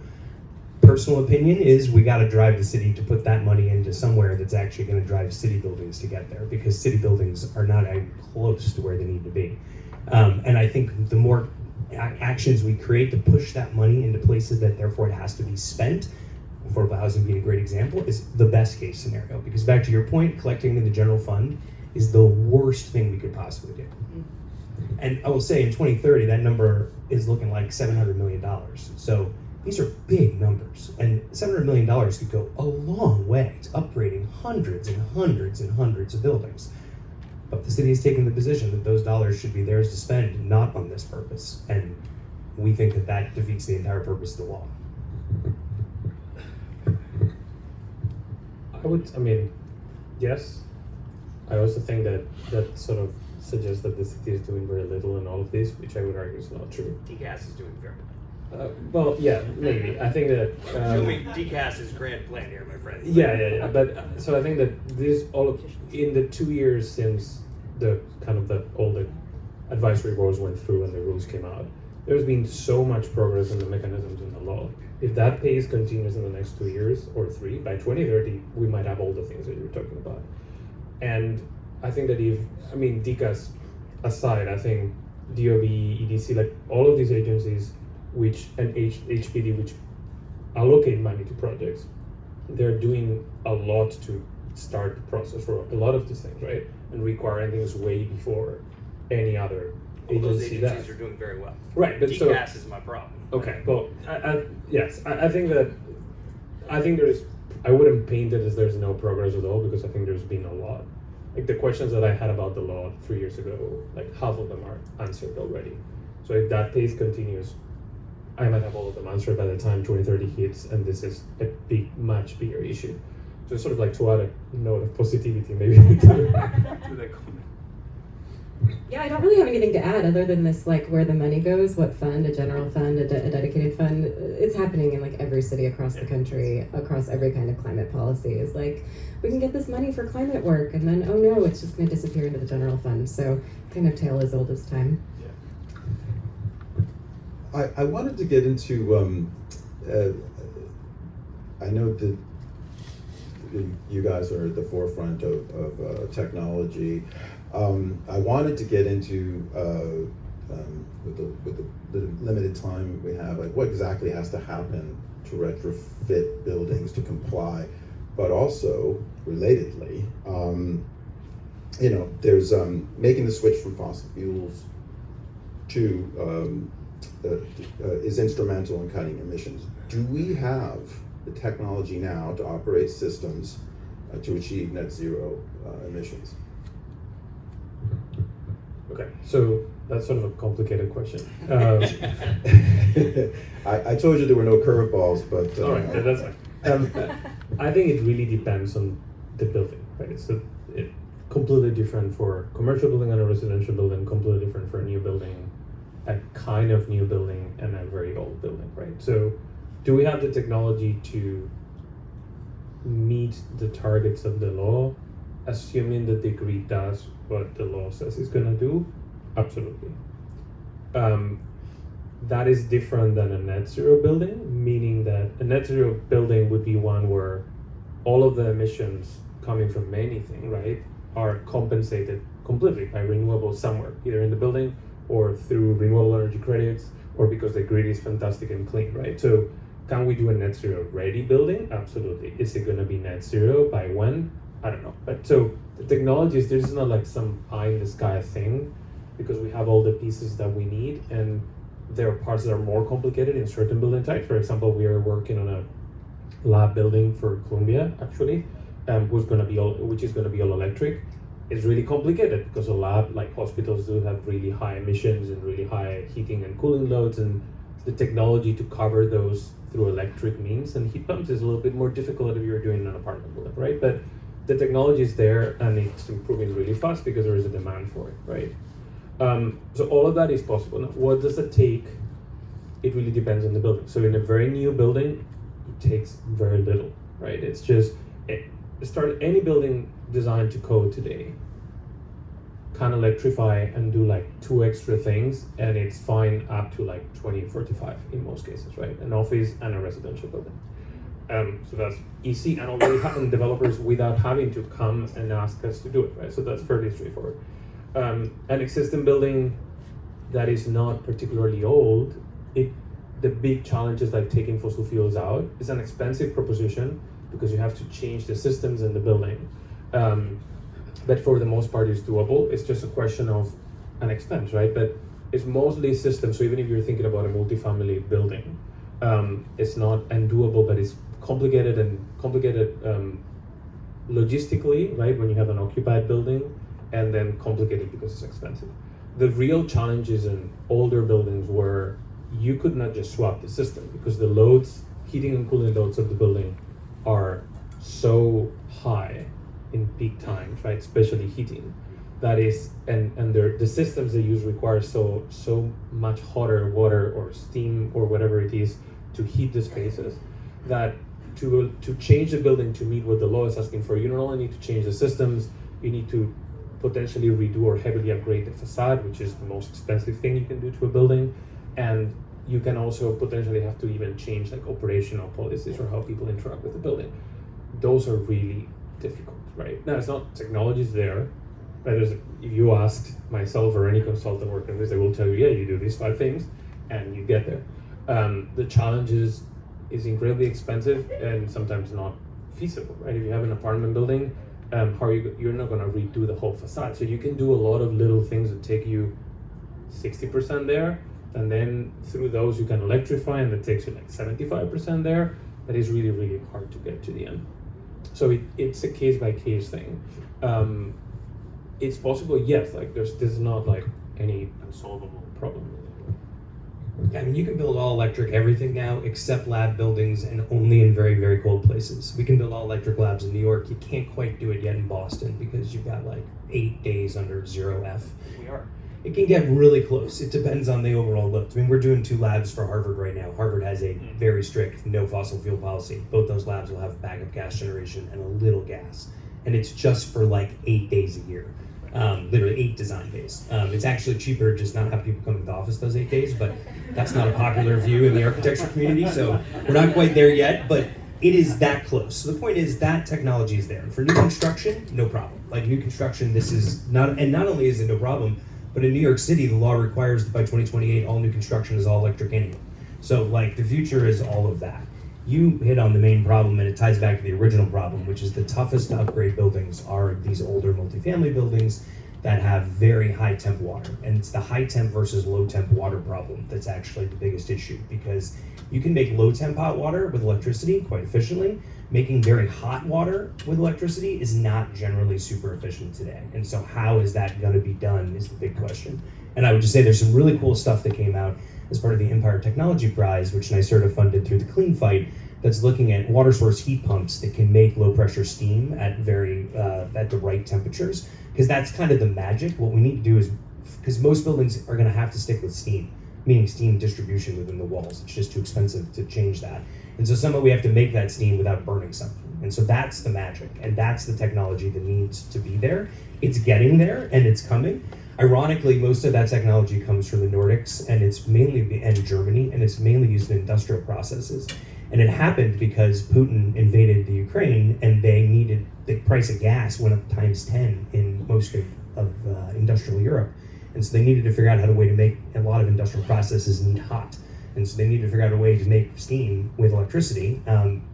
personal opinion is we got to drive the city to put that money into somewhere that's actually going to drive city buildings to get there, because city buildings are not even close to where they need to be. And I think the more actions we create to push that money into places that therefore it has to be spent, affordable housing being a great example, is the best case scenario. Because back to your point, collecting in the general fund is the worst thing we could possibly do. And I will say in 2030, that number is looking like $700 million. So these are big numbers, and $700 million could go a long way to upgrading hundreds and hundreds and hundreds of buildings. But the city has taken the position that those dollars should be theirs to spend, not on this purpose. And we think that that defeats the entire purpose of the law. Yes. I also think that sort of suggests that the city is doing very little in all of this, which I would argue is not true. DCAS is doing very well. Well, yeah, maybe. I think that... DCAS is grand plan here, my friend. Yeah. But so I think that this, in the 2 years since all the advisory boards went through and the rules came out, there's been so much progress in the mechanisms in the law. If that pace continues in the next 2 years or 3, by 2030, we might have all the things that you're talking about. And I think that DCAS aside, I think DOB, EDC, like all of these agencies, and HPD, which allocate money to projects, they're doing a lot to start the process for a lot of these things, right? And requiring things way before any other All those agency agencies does. are doing very well. Right, but DCAS is my problem. Okay, well, I think there's, I wouldn't paint it as there's no progress at all, because I think there's been a lot. Like the questions that I had about the law 3 years ago, like half of them are answered already. So if that pace continues, I might have all of them answered by the time 2030 hits, and this is a much bigger issue. So sort of like to add a note of positivity, maybe. Yeah, I don't really have anything to add other than this, like where the money goes, what fund, a general fund, a dedicated fund. It's happening in like every city across the country, across every kind of climate policy. Is like, we can get this money for climate work, and then, oh no, it's just going to disappear into the general fund. So kind of tale as old as time. I wanted to get into, I know that you guys are at the forefront of technology. I wanted to get into, with the limited time we have, like what exactly has to happen to retrofit buildings to comply, but also, relatedly, there's making the switch from fossil fuels to is instrumental in cutting emissions. Do we have the technology now to operate systems to achieve net zero emissions? Okay, so that's sort of a complicated question. I told you there were no curveballs, but all right, that's fine. I think it really depends on the building, right? It's completely different for commercial building and a residential building, completely different for a new building, a kind of new building, and a very old building, right? So do we have the technology to meet the targets of the law, assuming that the grid does what the law says it's gonna do? Absolutely. That is different than a net zero building, meaning that a net zero building would be one where all of the emissions coming from anything, right, are compensated completely by renewables somewhere, either in the building or through renewable energy credits, or because the grid is fantastic and clean, right? So can we do a net zero ready building? Absolutely. Is it gonna be net zero by when? I don't know. But so the technology is, there's not like some pie in the sky thing, because we have all the pieces that we need, and there are parts that are more complicated in certain building types. For example, we are working on a lab building for Columbia, actually, which is gonna be all electric. It's really complicated because a lab, like hospitals, do have really high emissions and really high heating and cooling loads, and the technology to cover those through electric means and heat pumps is a little bit more difficult if you're doing an apartment building, right? But the technology is there, and it's improving really fast because there is a demand for it, right? So all of that is possible. Now, what does it take? It really depends on the building. So in a very new building, it takes very little, right? It's just, start any building designed to code today can electrify and do like 2 extra things, and it's fine up to like 2045 in most cases, right? An office and a residential building. So that's easy, and already having developers without having to come and ask us to do it, right? So that's fairly straightforward. An existing building that is not particularly old, the big challenge is like taking fossil fuels out. It's an expensive proposition because you have to change the systems in the building. But for the most part, it's doable. It's just a question of an expense, right? But it's mostly systems. So even if you're thinking about a multifamily building, it's not undoable, but it's complicated logistically, right? When you have an occupied building, and then complicated because it's expensive. The real challenge is in older buildings where you could not just swap the system because the loads, heating and cooling loads of the building are so high in peak times, right? Especially heating. That is, and the systems they use require so much hotter water or steam or whatever it is to heat the spaces, that to change the building to meet what the law is asking for, you not only need to change the systems, you need to potentially redo or heavily upgrade the facade, which is the most expensive thing you can do to a building. And you can also potentially have to even change like operational policies or how people interact with the building. Those are really difficult, right? Now, it's not technology's there, but if you asked myself or any consultant working on this, they will tell you, yeah, you do these 5 things and you get there. The challenge is incredibly expensive and sometimes not feasible, right? If you have an apartment building, you're not gonna redo the whole facade. So you can do a lot of little things that take you 60% there, and then through those you can electrify, and that takes you like 75% there. That is really, really hard to get to the end. So it's a case by case thing. It's possible, yes, like this is not like any unsolvable problem. I mean, you can build all electric everything now except lab buildings, and only in very, very cold places. We can build all electric labs in New York. You can't quite do it yet in Boston because you've got like 8 days under 0F. We are. It can get really close. It depends on the overall loads. I mean, we're doing 2 labs for Harvard right now. Harvard has a very strict no fossil fuel policy. Both those labs will have backup gas generation and a little gas. And it's just for like 8 days a year. Literally 8 design days. It's actually cheaper to just not have people come to the office those 8 days, but that's not a popular view in the architecture community, so we're not quite there yet, but it is that close. So the point is that technology is there. For new construction, no problem. Like new construction, this is not, and not only is it no problem, but in New York City, the law requires that by 2028, all new construction is all electric anyway. So like the future is all of that. You hit on the main problem, and it ties back to the original problem, which is the toughest to upgrade buildings are these older multifamily buildings that have very high temp water. And it's the high temp versus low temp water problem that's actually the biggest issue, because you can make low temp hot water with electricity quite efficiently. Making very hot water with electricity is not generally super efficient today. And so how is that gonna be done is the big question. And I would just say there's some really cool stuff that came out as part of the Empire Technology Prize, which NYSERDA funded through the Clean Fight, that's looking at water source heat pumps that can make low pressure steam at at the right temperatures, because that's kind of the magic. What we need to do is, because most buildings are going to have to stick with steam, meaning steam distribution within the walls. It's just too expensive to change that. And so somehow we have to make that steam without burning something. And so that's the magic, and that's the technology that needs to be there. It's getting there, and it's coming. Ironically, most of that technology comes from the Nordics, and it's mainly and Germany, and it's mainly used in industrial processes. And it happened because Putin invaded the Ukraine, and the price of gas went up times 10 in most of industrial Europe. And so they needed to figure out a way to make a lot of industrial processes need hot. And so they needed to figure out a way to make steam with electricity.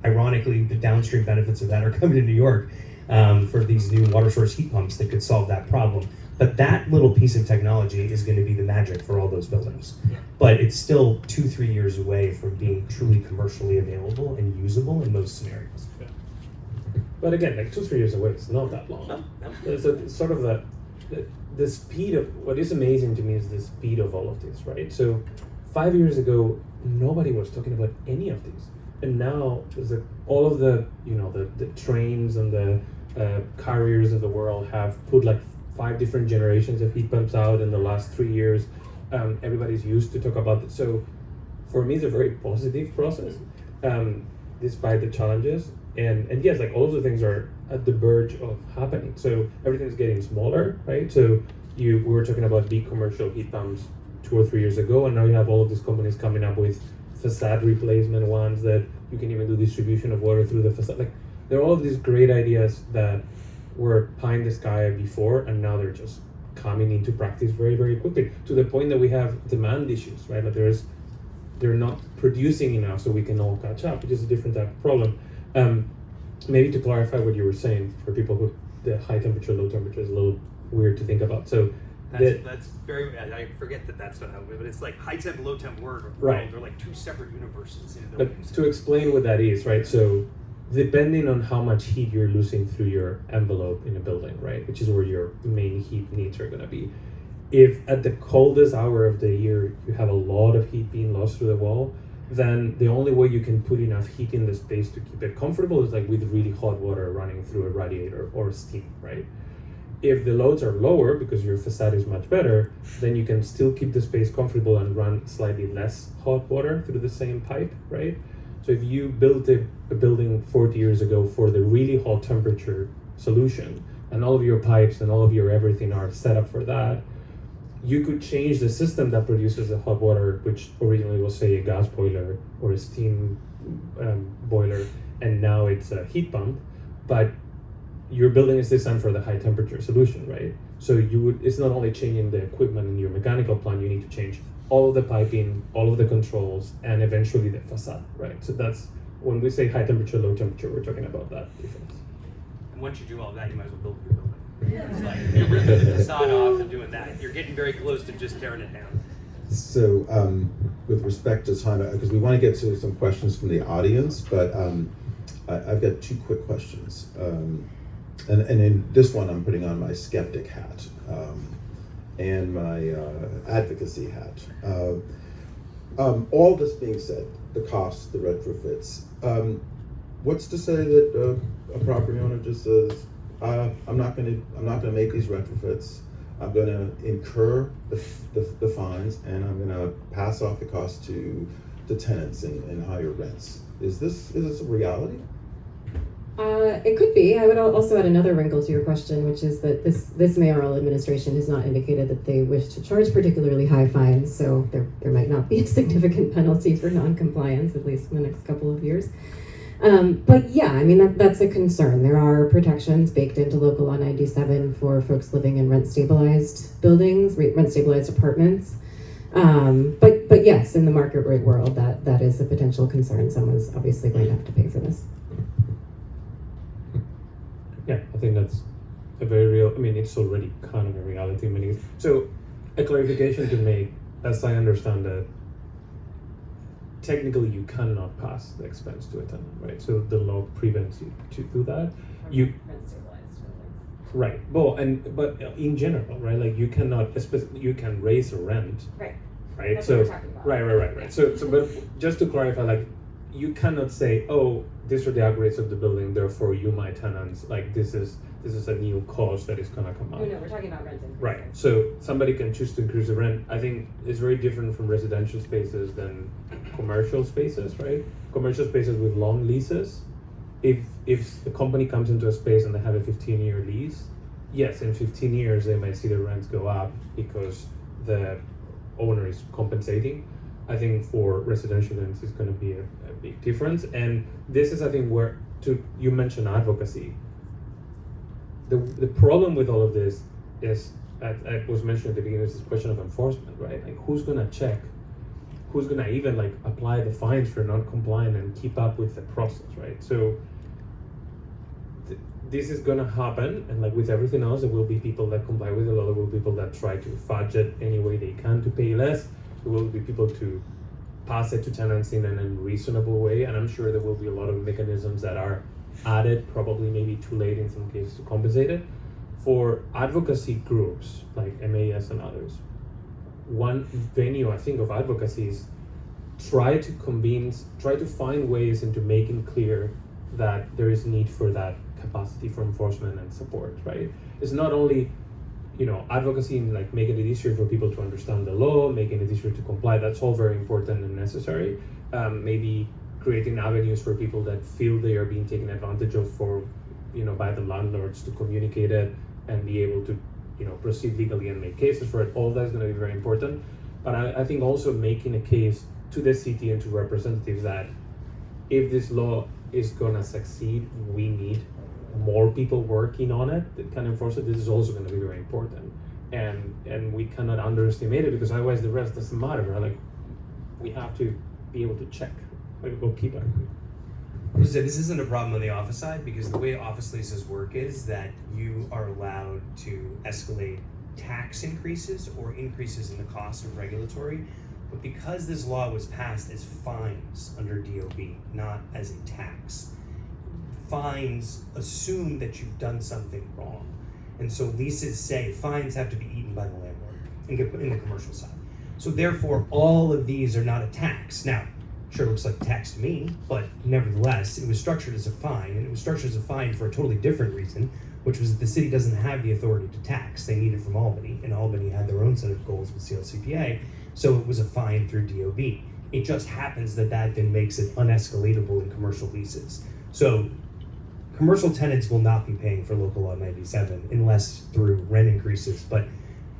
Ironically, the downstream benefits of that are coming to New York for these new water source heat pumps that could solve that problem. But that little piece of technology is going to be the magic for all those buildings. But it's still 2-3 years away from being truly commercially available and usable in most scenarios. Yeah. But again, like 2-3 years away, it's not that long. It's sort of the speed of, what is amazing to me is the speed of all of this, right? So 5 years ago, nobody was talking about any of these. And now there's all of the trains and the carriers of the world have put like 5 different generations of heat pumps out in the last 3 years. Everybody's used to talk about it. So for me, it's a very positive process, despite the challenges. And yes, like all of the things are at the verge of happening. So everything's getting smaller, right? So we were talking about big commercial heat pumps 2 or 3 years ago, and now you have all of these companies coming up with facade replacement ones that you can even do distribution of water through the facade. Like there are all of these great ideas that were pie in the sky before, and now they're just coming into practice very, very quickly, to the point that we have demand issues, right? Like they're not producing enough so we can all catch up, which is a different type of problem. Maybe to clarify what you were saying, for people who the high temperature, low temperature is a little weird to think about. So that's very, I forget that that's not how, but it's like high temp, low temp world. Right. They're like 2 separate universes in but buildings. to explain what that is, right? So depending on how much heat you're losing through your envelope in a building, right, which is where your main heat needs are going to be. If at the coldest hour of the year you have a lot of heat being lost through the wall, then the only way you can put enough heat in the space to keep it comfortable is like with really hot water running through a radiator or steam, right? If the loads are lower because your facade is much better, then you can still keep the space comfortable and run slightly less hot water through the same pipe, right? So if you built a building 40 years ago for the really hot temperature solution, and all of your pipes and all of your everything are set up for that, you could change the system that produces the hot water, which originally was, say, a gas boiler or a steam boiler, and now it's a heat pump, but your building is designed for the high temperature solution, right? So it's not only changing the equipment in your mechanical plant, you need to change all of the piping, all of the controls, and eventually the facade, right? So that's, when we say high temperature, low temperature, we're talking about that difference. And once you do all that, you might as well build a new building. It's like, you're ripping the facade off and doing that. You're getting very close to just tearing it down. So, with respect to time, because we want to get to some questions from the audience, but I've got two quick questions. And in this one, I'm putting on my skeptic hat and my advocacy hat. All this being said, the costs, the retrofits, what's to say that a property owner just says, I'm not going to make these retrofits. I'm going to incur the fines, and I'm going to pass off the cost to the tenants and higher rents. Is this a reality? It could be. I would also add another wrinkle to your question, which is that this mayoral administration has not indicated that they wish to charge particularly high fines, so there might not be a significant penalty for non-compliance, at least in the next couple of years. But yeah, I mean, that's a concern. There are protections baked into Local Law 97 for folks living in rent-stabilized buildings, rent-stabilized apartments. But yes, in the market rate world, that is a potential concern. Someone's obviously going to have to pay for this. Yeah, I think that's a very real, I mean, it's already kind of a reality. I mean, so a clarification to make, as I understand it, technically you cannot pass the expense to a tenant, right? So the law prevents you to do that. Right. Well, but in general, right? Like you cannot, you can raise a rent. Right. Right. That's so what we're talking about. Right. So but just to clarify, like you cannot say, oh, these are the upgrades of the building, therefore you, my tenants, like this is a new cost that is gonna come out. No, we're talking about rent increases. Right. So somebody can choose to increase the rent. I think it's very different from residential spaces than commercial spaces, right? Commercial spaces with long leases. If the company comes into a space and they have a 15-year lease, yes, in 15 years they might see the rents go up because the owner is compensating. I think for residential units it's going to be a big difference. And this is, I think, where you mentioned advocacy. The problem with all of this is, as I was mentioning at the beginning, is this question of enforcement, right? Like who's going to check? Who's going to even like apply the fines for non-compliant and keep up with the process, right? So this is going to happen, and like with everything else, there will be people that comply with the law, there will be people that try to fudge it any way they can to pay less, there will be people to pass it to tenants in an unreasonable way, and I'm sure there will be a lot of mechanisms that are added, probably maybe too late in some cases to compensate it. For advocacy groups like MAS and others, one venue I think of advocacy is try to find ways into making clear that there is need for that capacity for enforcement and support, right? It's not only, advocacy in like making it easier for people to understand the law, making it easier to comply, that's all very important and necessary. Maybe creating avenues for people that feel they are being taken advantage of by the landlords to communicate it and be able to, proceed legally and make cases for it. All that is going to be very important. But I think also making a case to the city and to representatives that if this law is going to succeed, we need more people working on it that can enforce it. This is also going to be very important. And we cannot underestimate it, because otherwise the rest doesn't matter, right? Like we have to be able to check, like a bookkeeper. I would say this isn't a problem on the office side, because the way office leases work is that you are allowed to escalate tax increases or increases in the cost of regulatory. But because this law was passed as fines under DOB, not as a tax, fines assume that you've done something wrong. And so leases say fines have to be eaten by the landlord in the commercial side. So therefore, all of these are not a tax. Now, sure, it looks like a tax to me, but nevertheless, it was structured as a fine, and it was structured as a fine for a totally different reason, which was that the city doesn't have the authority to tax. They need it from Albany, and Albany had their own set of goals with CLCPA, so it was a fine through DOB. It just happens that then makes it unescalatable in commercial leases. So commercial tenants will not be paying for local law 97 unless through rent increases, but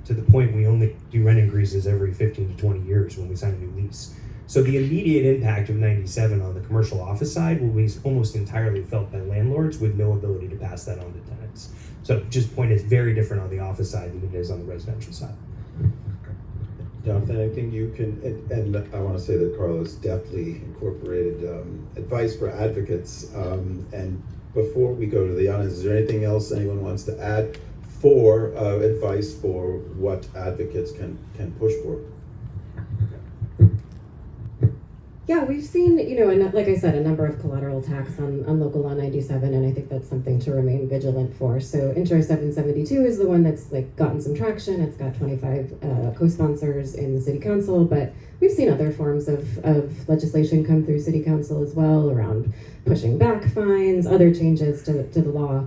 to the point we only do rent increases every 15 to 20 years when we sign a new lease. So the immediate impact of 97 on the commercial office side will be almost entirely felt by landlords with no ability to pass that on to tenants. So just point is very different on the office side than it is on the residential side. Jonathan, anything you can, and I want to say that Carlos deftly incorporated advice for advocates. And before we go to the audience, is there anything else anyone wants to add for advice for what advocates can push for? Yeah, we've seen, like I said, a number of collateral attacks on local law 97, and I think that's something to remain vigilant for. So Intro 772 is the one that's gotten some traction. It's got 25 co-sponsors in the city council, but we've seen other forms of legislation come through city council as well around pushing back fines, other changes to the law.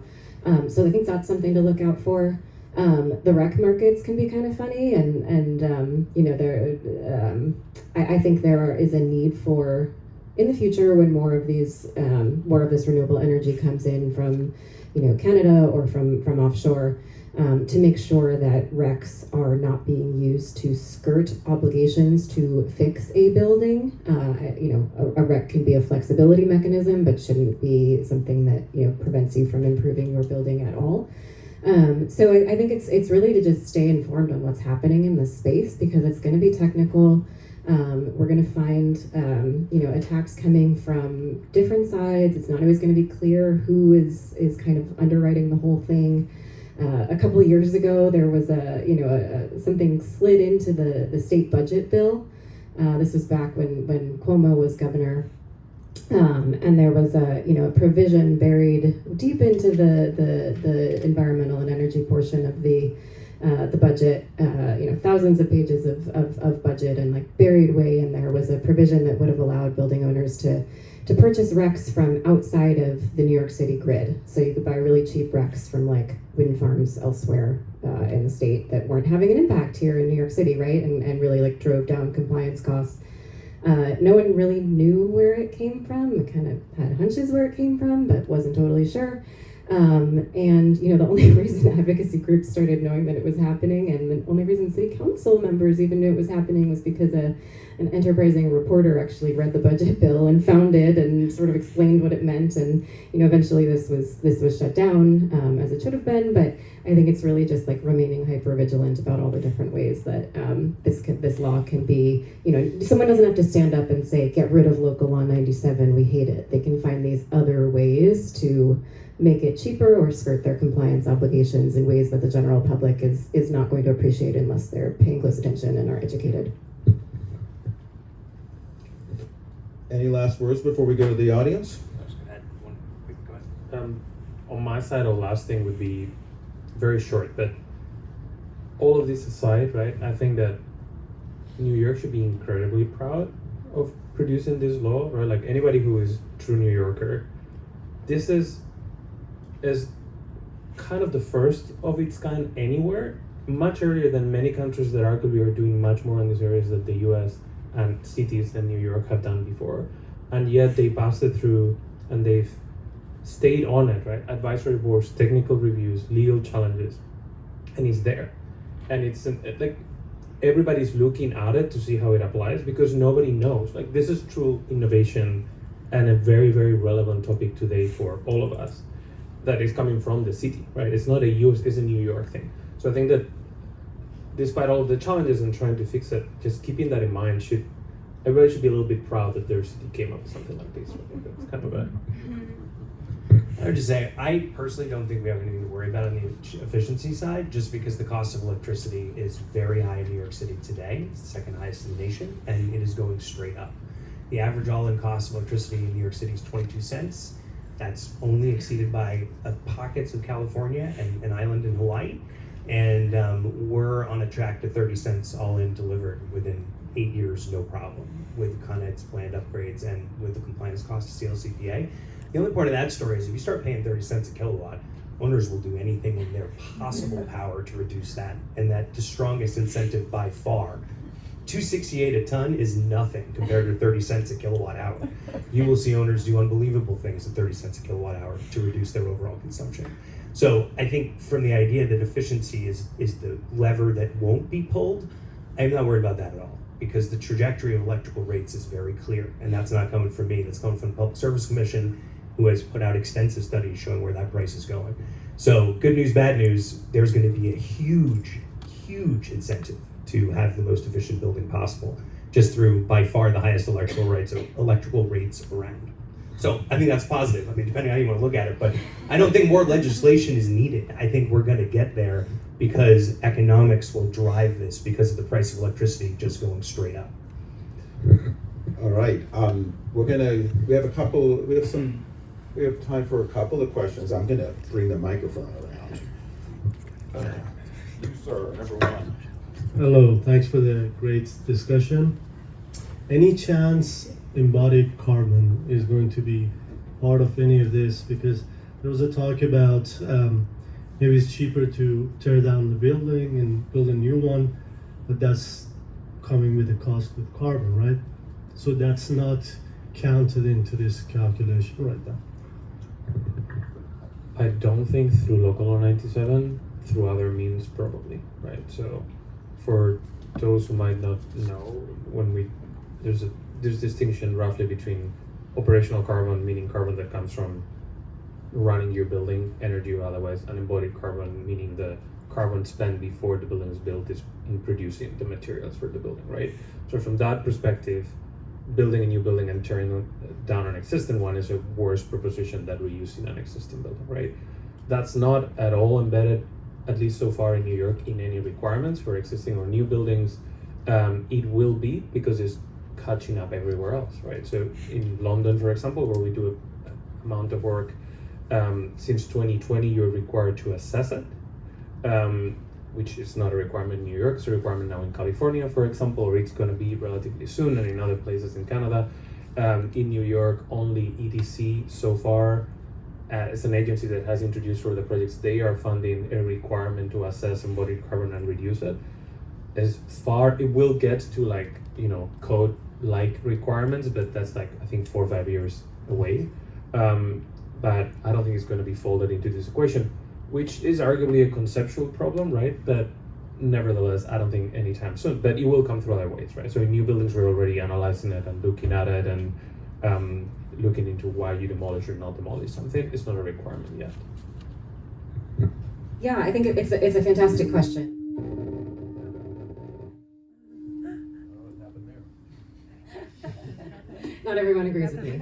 So I think that's something to look out for. The rec markets can be kind of funny, I think there is a need for, in the future, when more of this renewable energy comes in from, Canada or from offshore, to make sure that recs are not being used to skirt obligations to fix a building. A rec can be a flexibility mechanism, but shouldn't be something that prevents you from improving your building at all. So I think it's really to just stay informed on what's happening in this space, because it's going to be technical. We're going to find attacks coming from different sides. It's not always going to be clear who is kind of underwriting the whole thing. A couple of years ago, there was something slid into the state budget bill. This was back when Cuomo was governor. And there was a provision buried deep into the environmental and energy portion of the budget. Thousands of pages of budget, and buried way in there was a provision that would have allowed building owners to purchase RECs from outside of the New York City grid. So you could buy really cheap RECs from wind farms elsewhere in the state that weren't having an impact here in New York City, right? And really drove down compliance costs. No one really knew where it came from. It kind of had hunches where it came from, but wasn't totally sure. The only reason advocacy groups started knowing that it was happening, and the only reason city council members even knew it was happening, was because an enterprising reporter actually read the budget bill and found it and sort of explained what it meant. And eventually this was shut down, as it should have been. But I think it's really just remaining hyper vigilant about all the different ways that this law can be. Someone doesn't have to stand up and say, get rid of local law 97, we hate it. They can find these other ways to make it cheaper or skirt their compliance obligations in ways that the general public is not going to appreciate unless they're paying close attention and are educated. Any last words before we go to the audience? I was gonna add one quick, go ahead. On my side, the last thing would be very short, but all of this aside, right, I think that New York should be incredibly proud of producing this law, right? Anybody who is true New Yorker, this is kind of the first of its kind anywhere, much earlier than many countries that arguably are doing much more in these areas that the US and cities than New York have done before. And yet they passed it through and they've stayed on it, right? Advisory boards, technical reviews, legal challenges, and it's there. And it's everybody's looking at it to see how it applies, because nobody knows. This is true innovation and a very, very relevant topic today for all of us that is coming from the city, right? It's not it's a New York thing. So I think that despite all of the challenges and trying to fix it, just keeping that in mind, everybody should be a little bit proud that their city came up with something like this. It's kind of a... I would just say, I personally don't think we have anything to worry about on the efficiency side, just because the cost of electricity is very high in New York City today. It's the second highest in the nation, and it is going straight up. The average all-in cost of electricity in New York City is 22 cents. That's only exceeded by pockets of California and an island in Hawaii. And we're on a track to 30 cents all in delivered within 8 years, no problem, with Con Ed's planned upgrades and with the compliance cost of CLCPA. The only part of that story is if you start paying 30 cents a kilowatt, owners will do anything in their possible power to reduce that. And that the strongest incentive by far $268 a ton is nothing compared to 30 cents a kilowatt hour. You will see owners do unbelievable things at 30 cents a kilowatt hour to reduce their overall consumption. So I think from the idea that efficiency is the lever that won't be pulled, I'm not worried about that at all, because the trajectory of electrical rates is very clear, and that's not coming from me, that's coming from the Public Service Commission, who has put out extensive studies showing where that price is going. So good news, bad news, there's gonna be a huge incentive to have the most efficient building possible, just through by far the highest electrical rates around. So I think that's positive. I mean, depending on how you want to look at it, but I don't think more legislation is needed. I think we're going to get there because economics will drive this because of the price of electricity just going straight up. All right, we have time for a couple of questions. I'm gonna bring the microphone around. You, sir, number one. Hello, thanks for the great discussion. Any chance embodied carbon is going to be part of any of this? Because there was a talk about maybe it's cheaper to tear down the building and build a new one, but that's coming with the cost of carbon, right? So that's not counted into this calculation right now. I don't think through Local Law 97, through other means probably, right? So for those who might not know, there's distinction roughly between operational carbon, meaning carbon that comes from running your building, energy or otherwise, and embodied carbon, meaning the carbon spent before the building is built is in producing the materials for the building, right? So from that perspective, building a new building and tearing down an existing one is a worse proposition than reusing an existing building, right? That's not at all embedded, at least so far in New York, in any requirements for existing or new buildings. It will be because it's catching up everywhere else, right? So in London, for example, where we do a amount of work, since 2020, you're required to assess it, which is not a requirement in New York. It's a requirement now in California, for example, or it's going to be relatively soon, and in other places in Canada. In New York, only EDC so far, as an agency that has introduced for the projects, they are funding a requirement to assess embodied carbon and reduce it. As far, it will get to code-like requirements, but that's I think 4 or 5 years away. But I don't think it's going to be folded into this equation, which is arguably a conceptual problem, right? But nevertheless, I don't think anytime soon, but it will come through other ways, right? So in new buildings, we're already analyzing it and looking at it and looking into why you demolish or not demolish something. It's not a requirement yet. Yeah, I think it's a fantastic question. Not everyone agrees with me.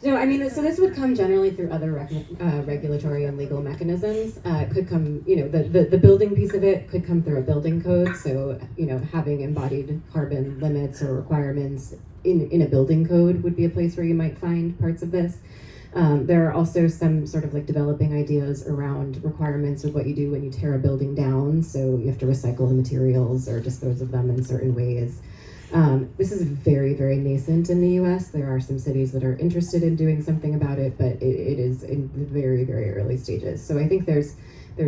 No, I mean, so this would come generally through other regulatory and legal mechanisms. It could come, the building piece of it could come through a building code. So, having embodied carbon limits or requirements in a building code would be a place where you might find parts of this. There are also some sort of developing ideas around requirements of what you do when you tear a building down. So you have to recycle the materials or dispose of them in certain ways. This is very, very nascent in the US. There are some cities that are interested in doing something about it, but it is in the very, very early stages. So I think there's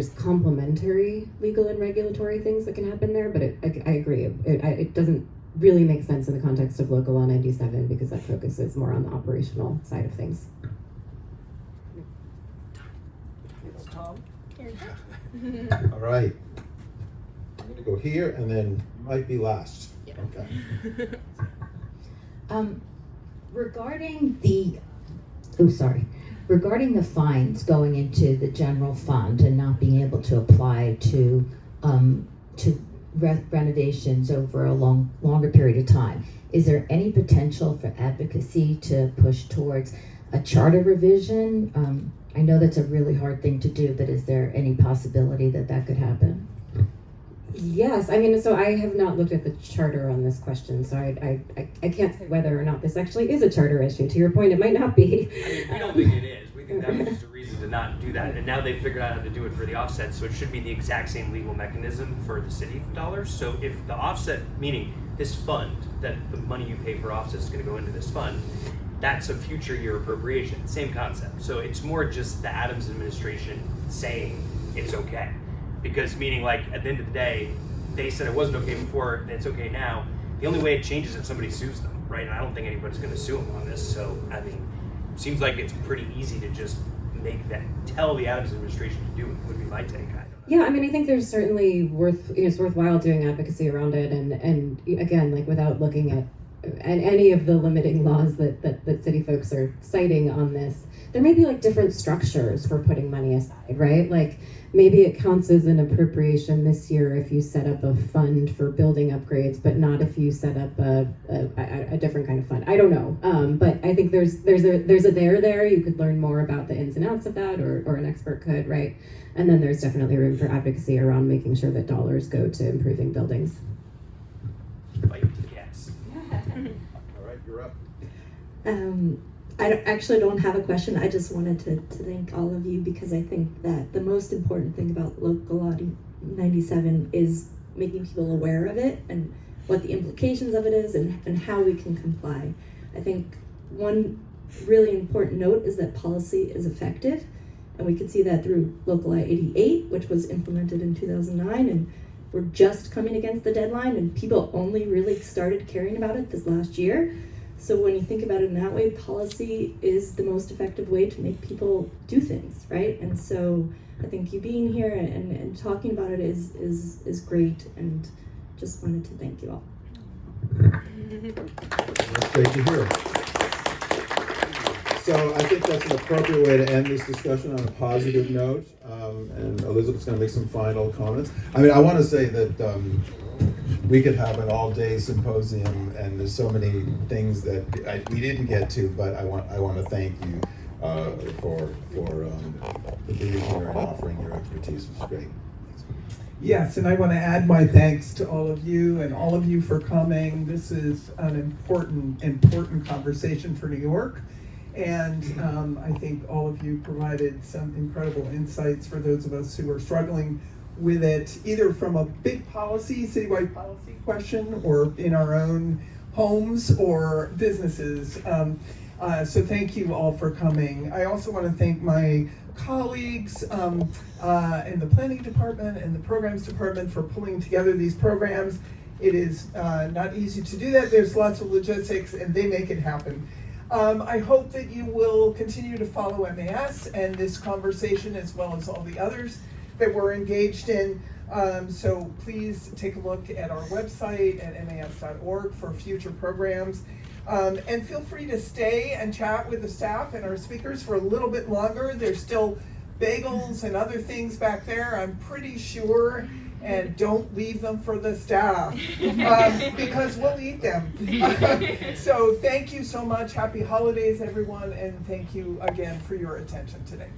complementary legal and regulatory things that can happen there, but I agree. It doesn't really make sense in the context of Local Law 97 because that focuses more on the operational side of things. It's Tom. All right. I'm gonna go here and then you might be last. Okay. Regarding the fines going into the general fund and not being able to apply to renovations over a longer period of time, is there any potential for advocacy to push towards a charter revision? I know that's a really hard thing to do, but is there any possibility that could happen? Yes, I mean, so I have not looked at the charter on this question, so I can't say whether or not this actually is a charter issue. To your point, it might not be. I mean, we don't think it is. We think that was just a reason to not do that. And now they've figured out how to do it for the offset, so it should be the exact same legal mechanism for the city dollars. So if the offset, meaning this fund, that the money you pay for offsets is going to go into this fund, that's a future year appropriation. Same concept. So it's more just the Adams administration saying it's okay. Because meaning at the end of the day, they said it wasn't okay before and it's okay now. The only way it changes is if somebody sues them, right? And I don't think anybody's going to sue them on this. So, I mean, seems like it's pretty easy to just tell the Adams administration to do it, would be my take. I don't know. Yeah, I mean, I think there's certainly it's worthwhile doing advocacy around it, and again, like without looking at any of the limiting laws that city folks are citing on this, there may be like different structures for putting money aside, right? Like maybe it counts as an appropriation this year if you set up a fund for building upgrades, but not if you set up a different kind of fund. I don't know, but I think there's a there. You could learn more about the ins and outs of that, or an expert could, right? And then there's definitely room for advocacy around making sure that dollars go to improving buildings. Yes. All right, you're up. I actually don't have a question. I just wanted to thank all of you, because I think that the most important thing about Local Law 97 is making people aware of it and what the implications of it is and how we can comply. I think one really important note is that policy is effective, and we could see that through Local Law 88, which was implemented in 2009, and we're just coming against the deadline, and people only really started caring about it this last year. So when you think about it in that way, policy is the most effective way to make people do things, right? And so I think you being here and talking about it is great, and just wanted to thank you all. That's great to hear. So I think that's an appropriate way to end this discussion on a positive note. And Elizabeth's going to make some final comments. I mean, I want to say that we could have an all-day symposium, and there's so many things that we didn't get to. But I want to thank you for being here and offering your expertise. It was great. Yes, and I want to add my thanks to all of you and all of you for coming. This is an important conversation for New York. And I think all of you provided some incredible insights for those of us who are struggling with it, either from a big policy, citywide policy question, or in our own homes or businesses. So thank you all for coming. I also want to thank my colleagues in the planning department and the programs department for pulling together these programs. It is not easy to do that. There's lots of logistics, and they make it happen. I hope that you will continue to follow MAS and this conversation, as well as all the others that we're engaged in. So please take a look at our website at mas.org for future programs. And feel free to stay and chat with the staff and our speakers for a little bit longer. There's still bagels and other things back there, I'm pretty sure. And don't leave them for the staff, because we'll eat them. So thank you so much. Happy holidays, everyone. And thank you again for your attention today.